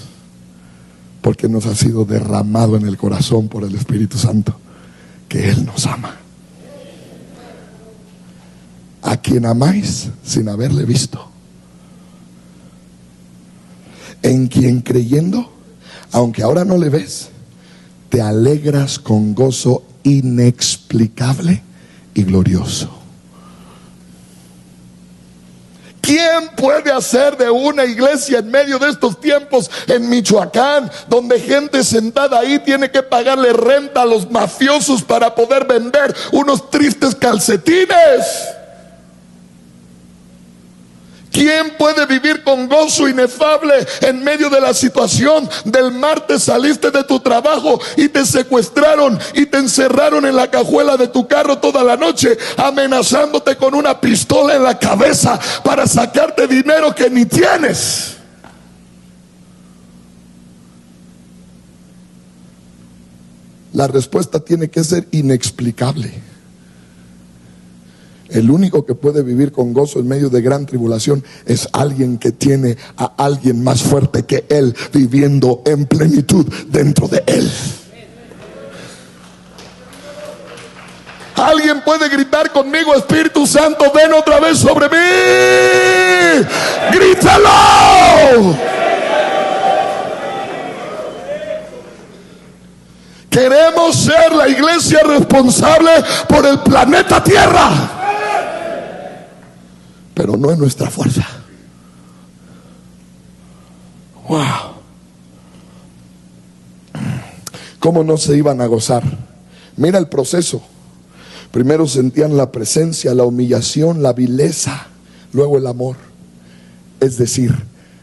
porque nos ha sido derramado en el corazón por el Espíritu Santo, que Él nos ama. A quien amáis sin haberle visto, en quien creyendo, aunque ahora no le ves, te alegras con gozo inexplicable y glorioso. ¿Quién puede hacer de una iglesia en medio de estos tiempos en Michoacán, donde gente sentada ahí tiene que pagarle renta a los mafiosos para poder vender unos tristes calcetines? ¿Quién puede vivir con gozo inefable en medio de la situación del martes saliste de tu trabajo y te secuestraron y te encerraron en la cajuela de tu carro toda la noche, amenazándote con una pistola en la cabeza para sacarte dinero que ni tienes? La respuesta tiene que ser inexplicable. El único que puede vivir con gozo en medio de gran tribulación es alguien que tiene a alguien más fuerte que él viviendo en plenitud dentro de él. Alguien puede gritar conmigo: Espíritu Santo, ven otra vez sobre mí. ¡Grítalo! Queremos ser la iglesia responsable por el planeta Tierra, pero no es nuestra fuerza. Wow. ¿Cómo no se iban a gozar? Mira el proceso. Primero sentían la presencia, la humillación, la vileza, luego el amor. Es decir,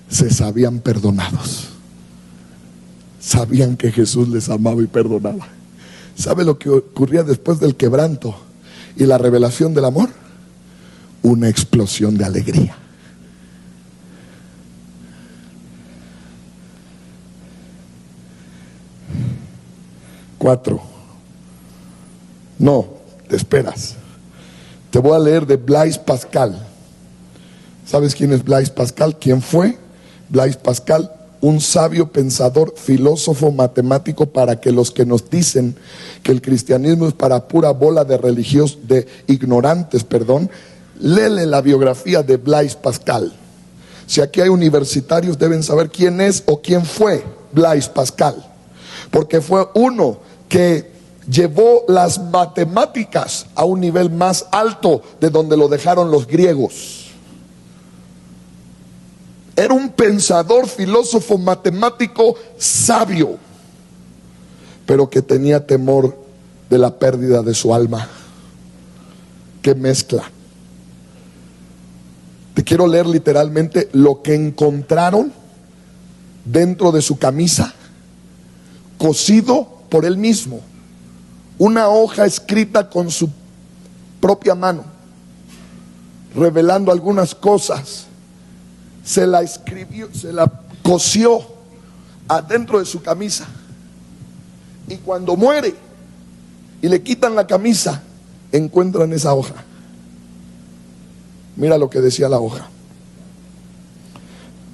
se sabían perdonados. Sabían que Jesús les amaba y perdonaba. ¿Sabe lo que ocurría después del quebranto y la revelación del amor? Una explosión de alegría. Cuatro. No, te esperas. Te voy a leer de Blaise Pascal. ¿Sabes quién es Blaise Pascal? ¿Quién fue? Blaise Pascal, un sabio pensador, filósofo, matemático, para que los que nos dicen que el cristianismo es para pura bola de religiosos, de ignorantes, léele la biografía de Blaise Pascal. Si aquí hay universitarios, deben saber quién es o quién fue Blaise Pascal, porque fue uno que llevó las matemáticas a un nivel más alto de donde lo dejaron los griegos. Era un pensador, filósofo, matemático, sabio, pero que tenía temor de la pérdida de su alma. ¡Qué mezcla! Te quiero leer literalmente lo que encontraron dentro de su camisa, cosido por él mismo. Una hoja escrita con su propia mano, revelando algunas cosas. Se la escribió, se la cosió adentro de su camisa. Y cuando muere y le quitan la camisa, encuentran esa hoja. Mira lo que decía la hoja.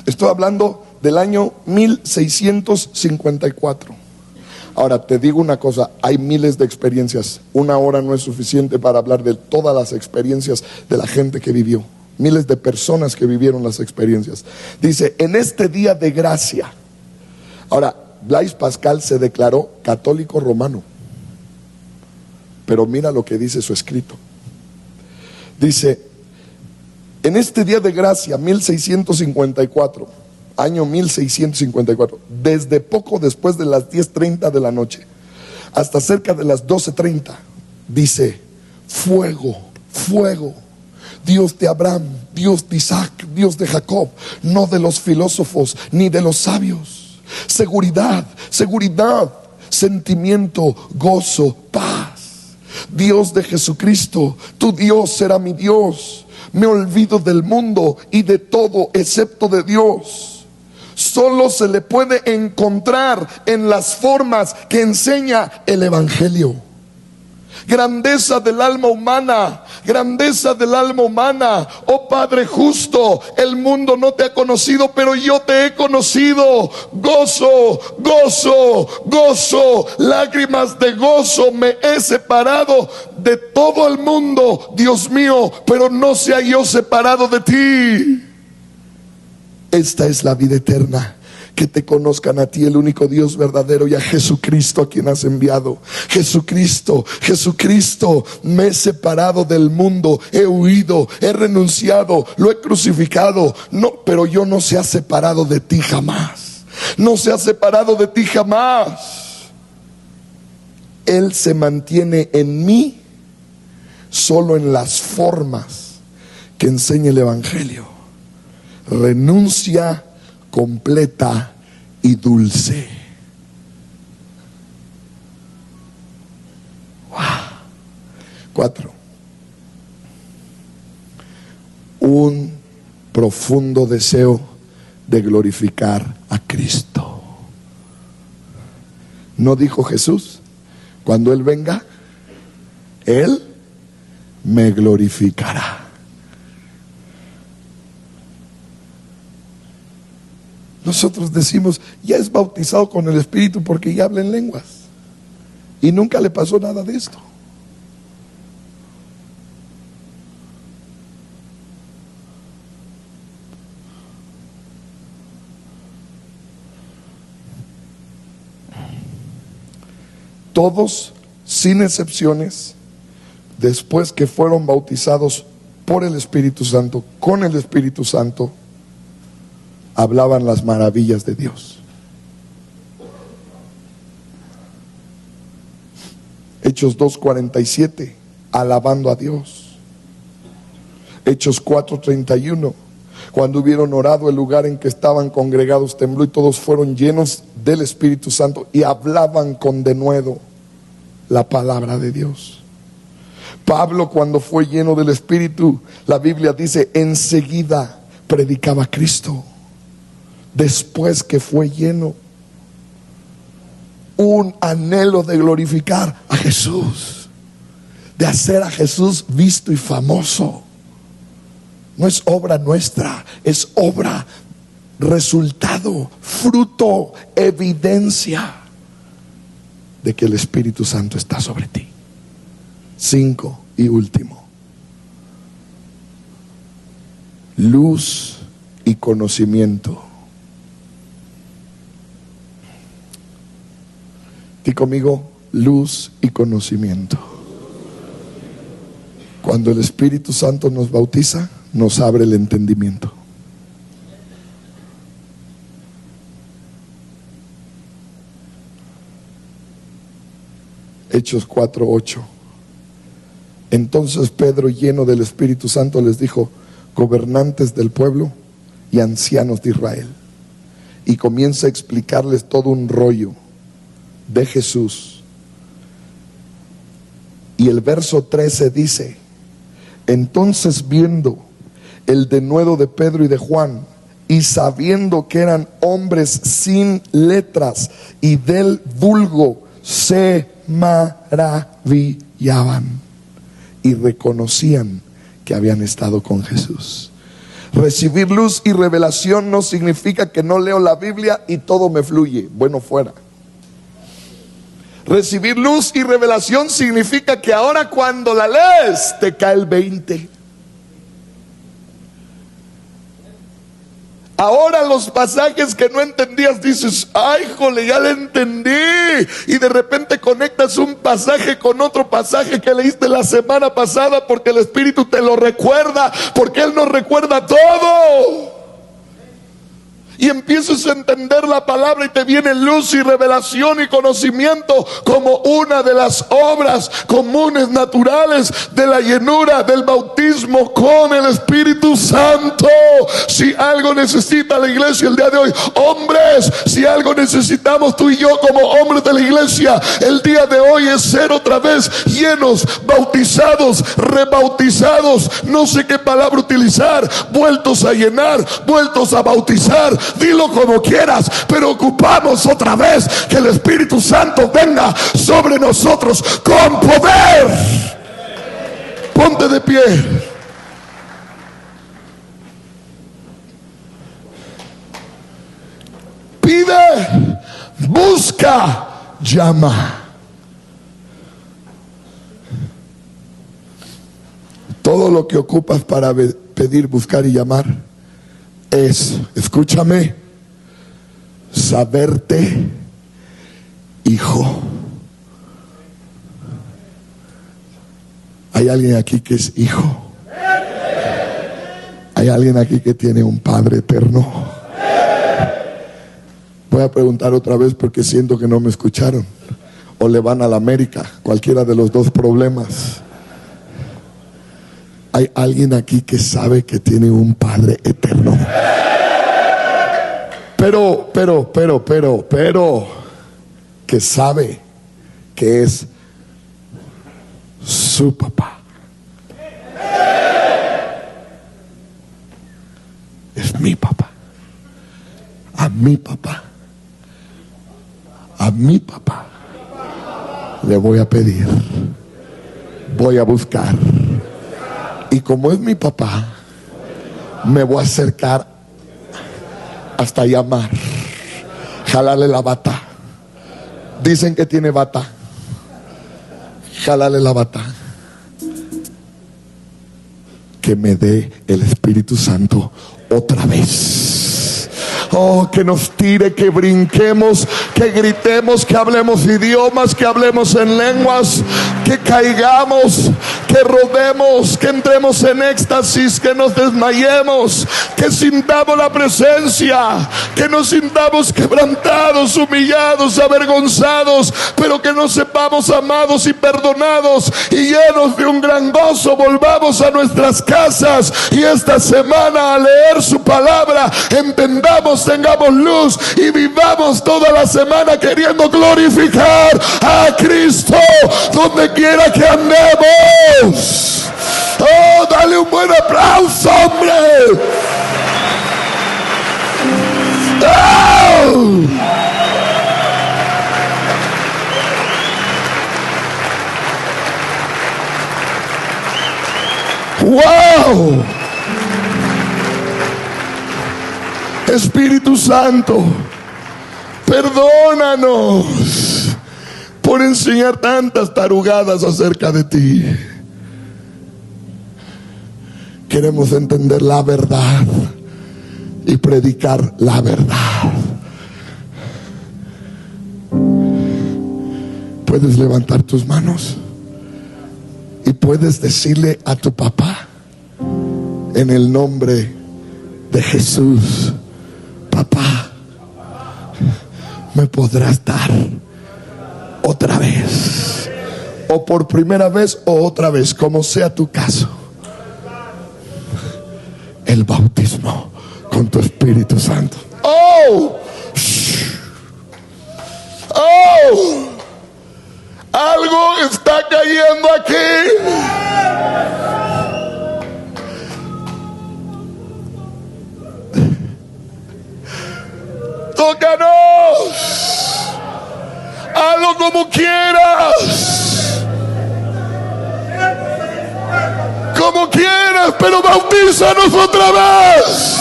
Estoy hablando del año 1654. Ahora te digo una cosa, hay miles de experiencias. Una hora no es suficiente para hablar de todas las experiencias de la gente que vivió. Miles de personas que vivieron las experiencias. Dice, en este día de gracia. Ahora, Blaise Pascal se declaró católico romano, pero mira lo que dice su escrito. Dice, en este día de gracia, 1654, año 1654, desde poco después de las 10:30 de la noche hasta cerca de las 12:30, dice, fuego, fuego, Dios de Abraham, Dios de Isaac, Dios de Jacob, no de los filósofos ni de los sabios. Seguridad, sentimiento, gozo, paz. Dios de Jesucristo, tu Dios será mi Dios. Me olvido del mundo y de todo excepto de Dios. Solo se le puede encontrar en las formas que enseña el Evangelio. Grandeza del alma humana, grandeza del alma humana. Oh Padre justo, el mundo no te ha conocido, pero yo te he conocido. Gozo, gozo, gozo, lágrimas de gozo. Me he separado de todo el mundo, Dios mío, pero no sea yo separado de ti. Esta es la vida eterna, que te conozcan a ti, el único Dios verdadero, y a Jesucristo a quien has enviado. Jesucristo, me he separado del mundo, he huido, he renunciado, lo he crucificado. No, pero yo no se ha separado de ti jamás. No se ha separado de ti jamás. Él se mantiene en mí solo en las formas que enseña el Evangelio. Renuncia completa y dulce. Wow. 4. Un profundo deseo de glorificar a Cristo. ¿No dijo Jesús? Cuando Él venga, Él me glorificará. Nosotros decimos, ya es bautizado con el Espíritu porque ya habla en lenguas. Y nunca le pasó nada de esto. Todos, sin excepciones, después que fueron bautizados por el Espíritu Santo, con el Espíritu Santo, hablaban las maravillas de Dios. Hechos 2:47, alabando a Dios. Hechos 4:31, cuando hubieron orado, el lugar en que estaban congregados tembló y todos fueron llenos del Espíritu Santo y hablaban con denuedo la palabra de Dios. Pablo, cuando fue lleno del Espíritu, la Biblia dice, enseguida predicaba a Cristo. Después que fue lleno, un anhelo de glorificar a Jesús, de hacer a Jesús visto y famoso. No es obra nuestra, es obra, resultado, fruto, evidencia de que el Espíritu Santo está sobre ti. 5 y último, luz y conocimiento. Di conmigo, luz y conocimiento. Cuando el Espíritu Santo nos bautiza, nos abre el entendimiento. Hechos 4:8. Entonces Pedro, lleno del Espíritu Santo, les dijo, gobernantes del pueblo y ancianos de Israel, y comienza a explicarles todo un rollo de Jesús. Y el verso 13 dice, entonces viendo el denuedo de Pedro y de Juan, y sabiendo que eran hombres sin letras y del vulgo, se maravillaban y reconocían que habían estado con Jesús. Recibir luz y revelación no significa que no leo la Biblia y todo me fluye. Bueno, fuera. Recibir luz y revelación significa que ahora cuando la lees te cae el 20. Ahora los pasajes que no entendías dices, ay, jole, ya le entendí. Y de repente conectas un pasaje con otro pasaje que leíste la semana pasada, porque el Espíritu te lo recuerda, porque Él nos recuerda todo. y empiezas a entender la palabra y te viene luz y revelación y conocimiento como una de las obras comunes, naturales de la llenura del bautismo con el Espíritu Santo. Si algo necesita la iglesia el día de hoy, hombres, si algo necesitamos tú y yo como hombres de la iglesia el día de hoy, es ser otra vez llenos, bautizados, rebautizados, no sé qué palabra utilizar, vueltos a llenar, vueltos a bautizar, dilo como quieras, pero ocupamos otra vez que el Espíritu Santo venga sobre nosotros con poder. Ponte de pie. Pide, busca, llama. Todo lo que ocupas para pedir, buscar y llamar es, escúchame, saberte hijo. ¿Hay alguien aquí que es hijo? ¿Hay alguien aquí que tiene un Padre eterno? Voy a preguntar otra vez porque siento que no me escucharon. O le van a la América, cualquiera de los dos problemas. ¿Hay alguien aquí que sabe que tiene un Padre eterno? Pero, que sabe que es su papá. Es mi papá. A mi papá. A mi papá le voy a pedir, voy a buscar, y como es mi papá, me voy a acercar hasta llamar, jalarle la bata. Dicen que tiene bata, jalarle la bata, que me dé el Espíritu Santo otra vez. Oh, que nos tire, que brinquemos, que gritemos, que hablemos idiomas, que hablemos en lenguas, que caigamos, que rodemos, que entremos en éxtasis, que nos desmayemos, que sintamos la presencia, que nos sintamos quebrantados, humillados, avergonzados, pero que nos sepamos amados y perdonados y llenos de un gran gozo. Volvamos a nuestras casas y esta semana a leer su palabra, entendamos, tengamos luz y vivamos toda la semana queriendo glorificar a Cristo donde quiera que andemos. Oh, dale un buen aplauso, hombre. Oh. Wow. Espíritu Santo, perdónanos por enseñar tantas tarugadas acerca de ti. Queremos entender la verdad y predicar la verdad. Puedes levantar tus manos y puedes decirle a tu papá, en el nombre de Jesús: papá, ¿me podrás dar otra vez? O por primera vez o otra vez, como sea tu caso, el bautismo con tu Espíritu Santo. ¡Oh! ¡Oh! Algo está cayendo aquí. Tócanos, hazlo como quieras, pero bautízanos otra vez.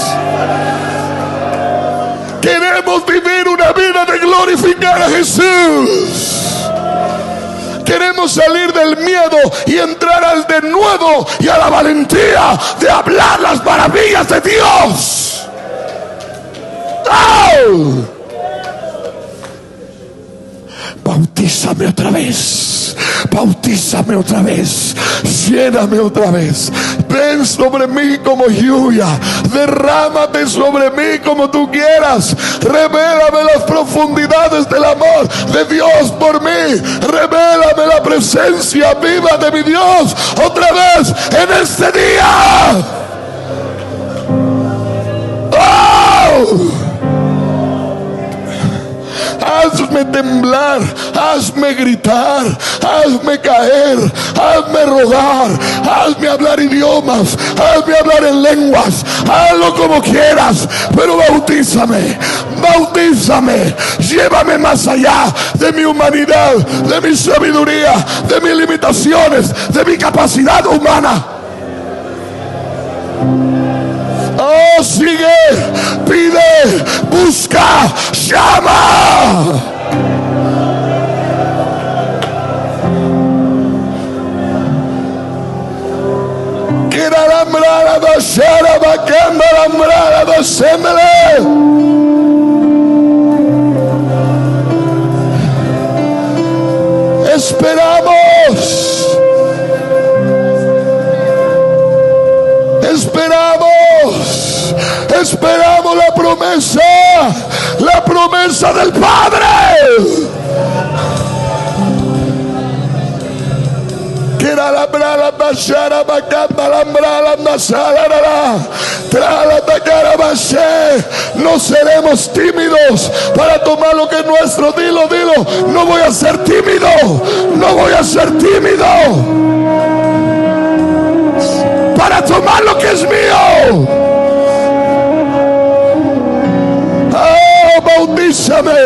Queremos vivir una vida de glorificar a Jesús. Queremos salir del miedo y entrar al denuedo y a la valentía de hablar las maravillas de Dios. ¡Oh! Bautízanos. bautízame otra vez, bautízame otra vez, lléname otra vez. Ven sobre mí como lluvia, derrámate sobre mí como tú quieras. Revélame las profundidades del amor de Dios por mí. Revélame la presencia viva de mi Dios otra vez en este día. ¡Oh! Hazme temblar, hazme gritar, hazme caer, hazme rodar, hazme hablar idiomas, hazme hablar en lenguas, hazlo como quieras, pero bautízame, bautízame, llévame más allá de mi humanidad, de mi sabiduría, de mis limitaciones, de mi capacidad humana. Oh, sigue, pide, busca, llama. Quiera alambrada, bachara, bacanda, alambrada, docéndele. Esperamos. Esperamos la promesa del Padre. No seremos tímidos para tomar lo que es nuestro. Dilo, dilo. No voy a ser tímido. No voy a ser tímido para tomar lo que es mío. Bautízame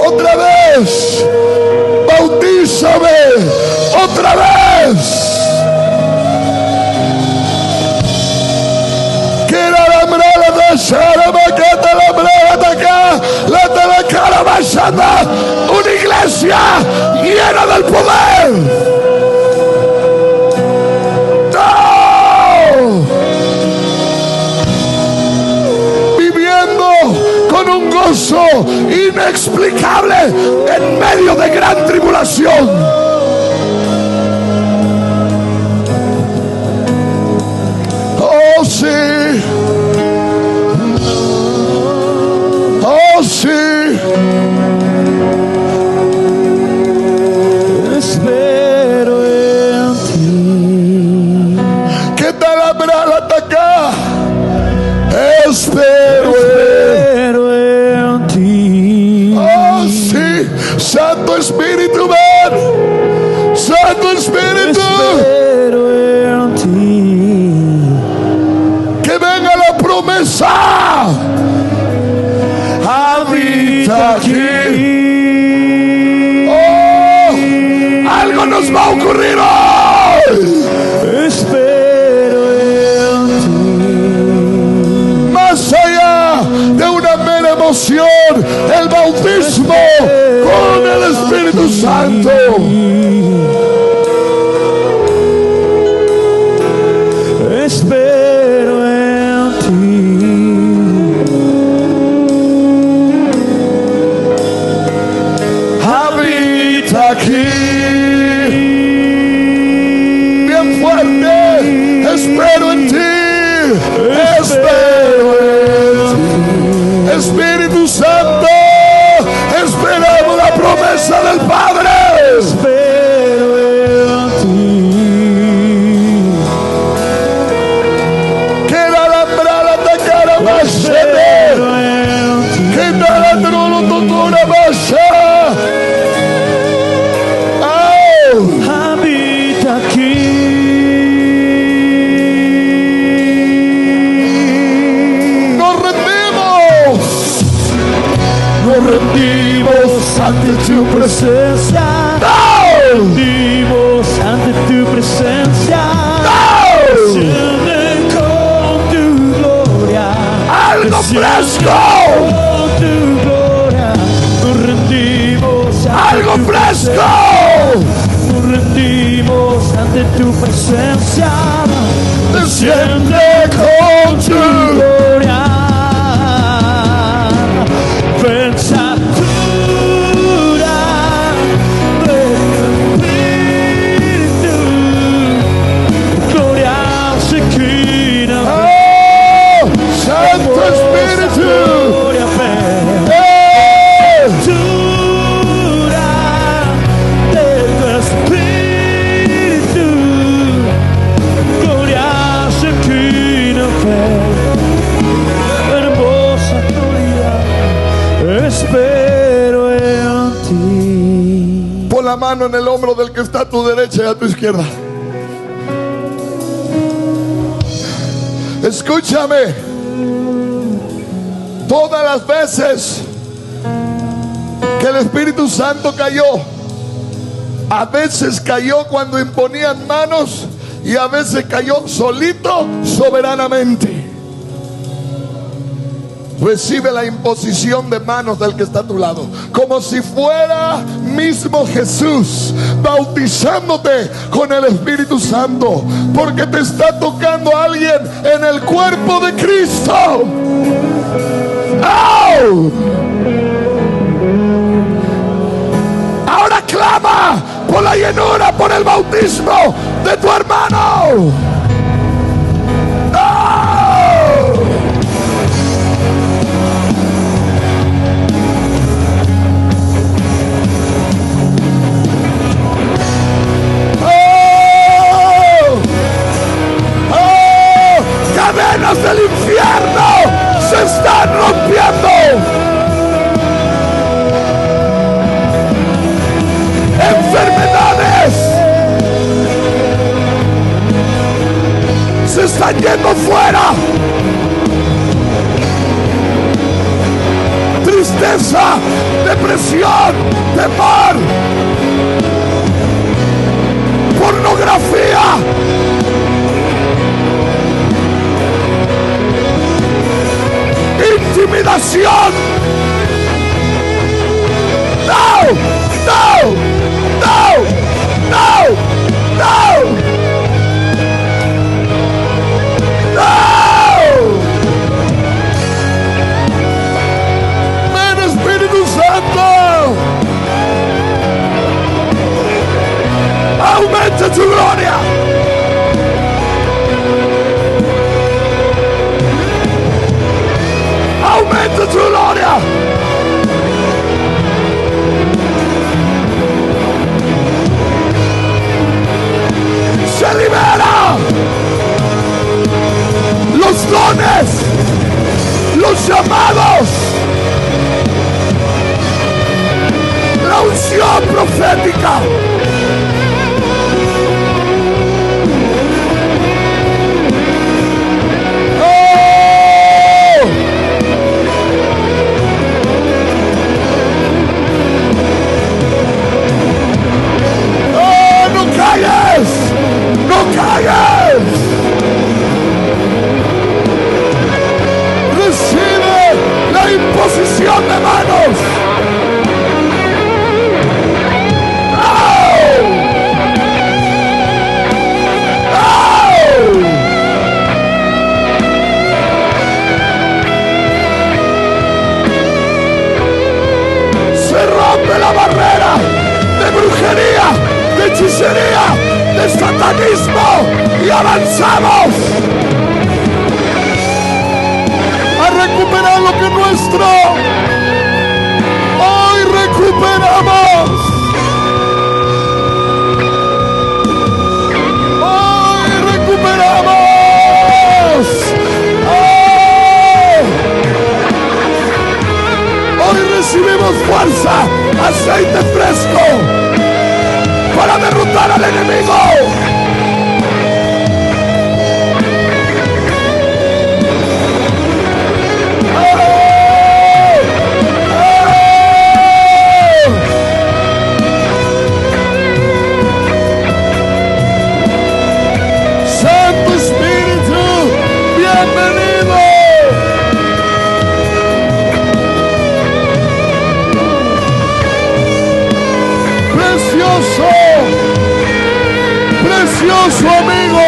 otra vez, bautízame otra vez. Quiero alambrada de Sharabaqueta, alambrada de acá, la de la cara basada, una iglesia llena del poder. Con un gozo inexplicable en medio de gran tribulación. Oh sí, oh sí. Espero en ti. ¿Qué tal habrá la ataca? Espero en ti. Oh sí, Santo Espíritu, ven. Santo Espíritu. Espero en ti. Que venga la promesa. Habita aquí. Oh, algo nos va a ocurrir hoy. Espero en ti. Más allá de una mera emoción, el bautismo con el Espíritu Santo. Espero en ti. Habita aquí. Bien fuerte. Espero en ti. Espero en ti. Espíritu Santo. Esperamos la promesa del Padre. Espero en ti. Habita aquí. Nos rendimos ante tu presencia. Nos rendimos ante tu presencia. Desciende con tu gloria. Algo fresco. Con tu gloria. Nos rendimos. Algo fresco. Nos rendimos ante tu presencia. Desciende con tu gloria. Ven, satura espero en ti. Pon la mano en el hombro del que está a tu derecha y a tu izquierda. Escúchame. Todas las veces que el Espíritu Santo cayó, a veces cayó cuando imponían manos y a veces cayó solito, soberanamente. Recibe la imposición de manos del que está a tu lado, como si fuera mismo Jesús bautizándote con el Espíritu Santo, porque te está tocando alguien en el cuerpo de Cristo. ¡Oh! Ahora clama por la llenura, por el bautismo de tu hermano. Cadenas del infierno se están rompiendo. Enfermedades se están yendo fuera. Tristeza, depresión, temor, pornografía, intimidación. No, no, no, no, no, no. Ven, Espíritu Santo, aumenta tu gloria. Aumenta tu gloria. Se libera los dones, los llamados, la unción profética. No calles. Recibe la imposición de manos. ¡Oh! ¡Oh! Se rompe la barrera de brujería, de hechicería, de satanismo, y avanzamos a recuperar lo que es nuestro. Hoy recuperamos. Hoy recuperamos. Hoy recibimos fuerza, aceite fresco para derrotar al enemigo. Santo Espíritu, bienvenido. Precioso amigo.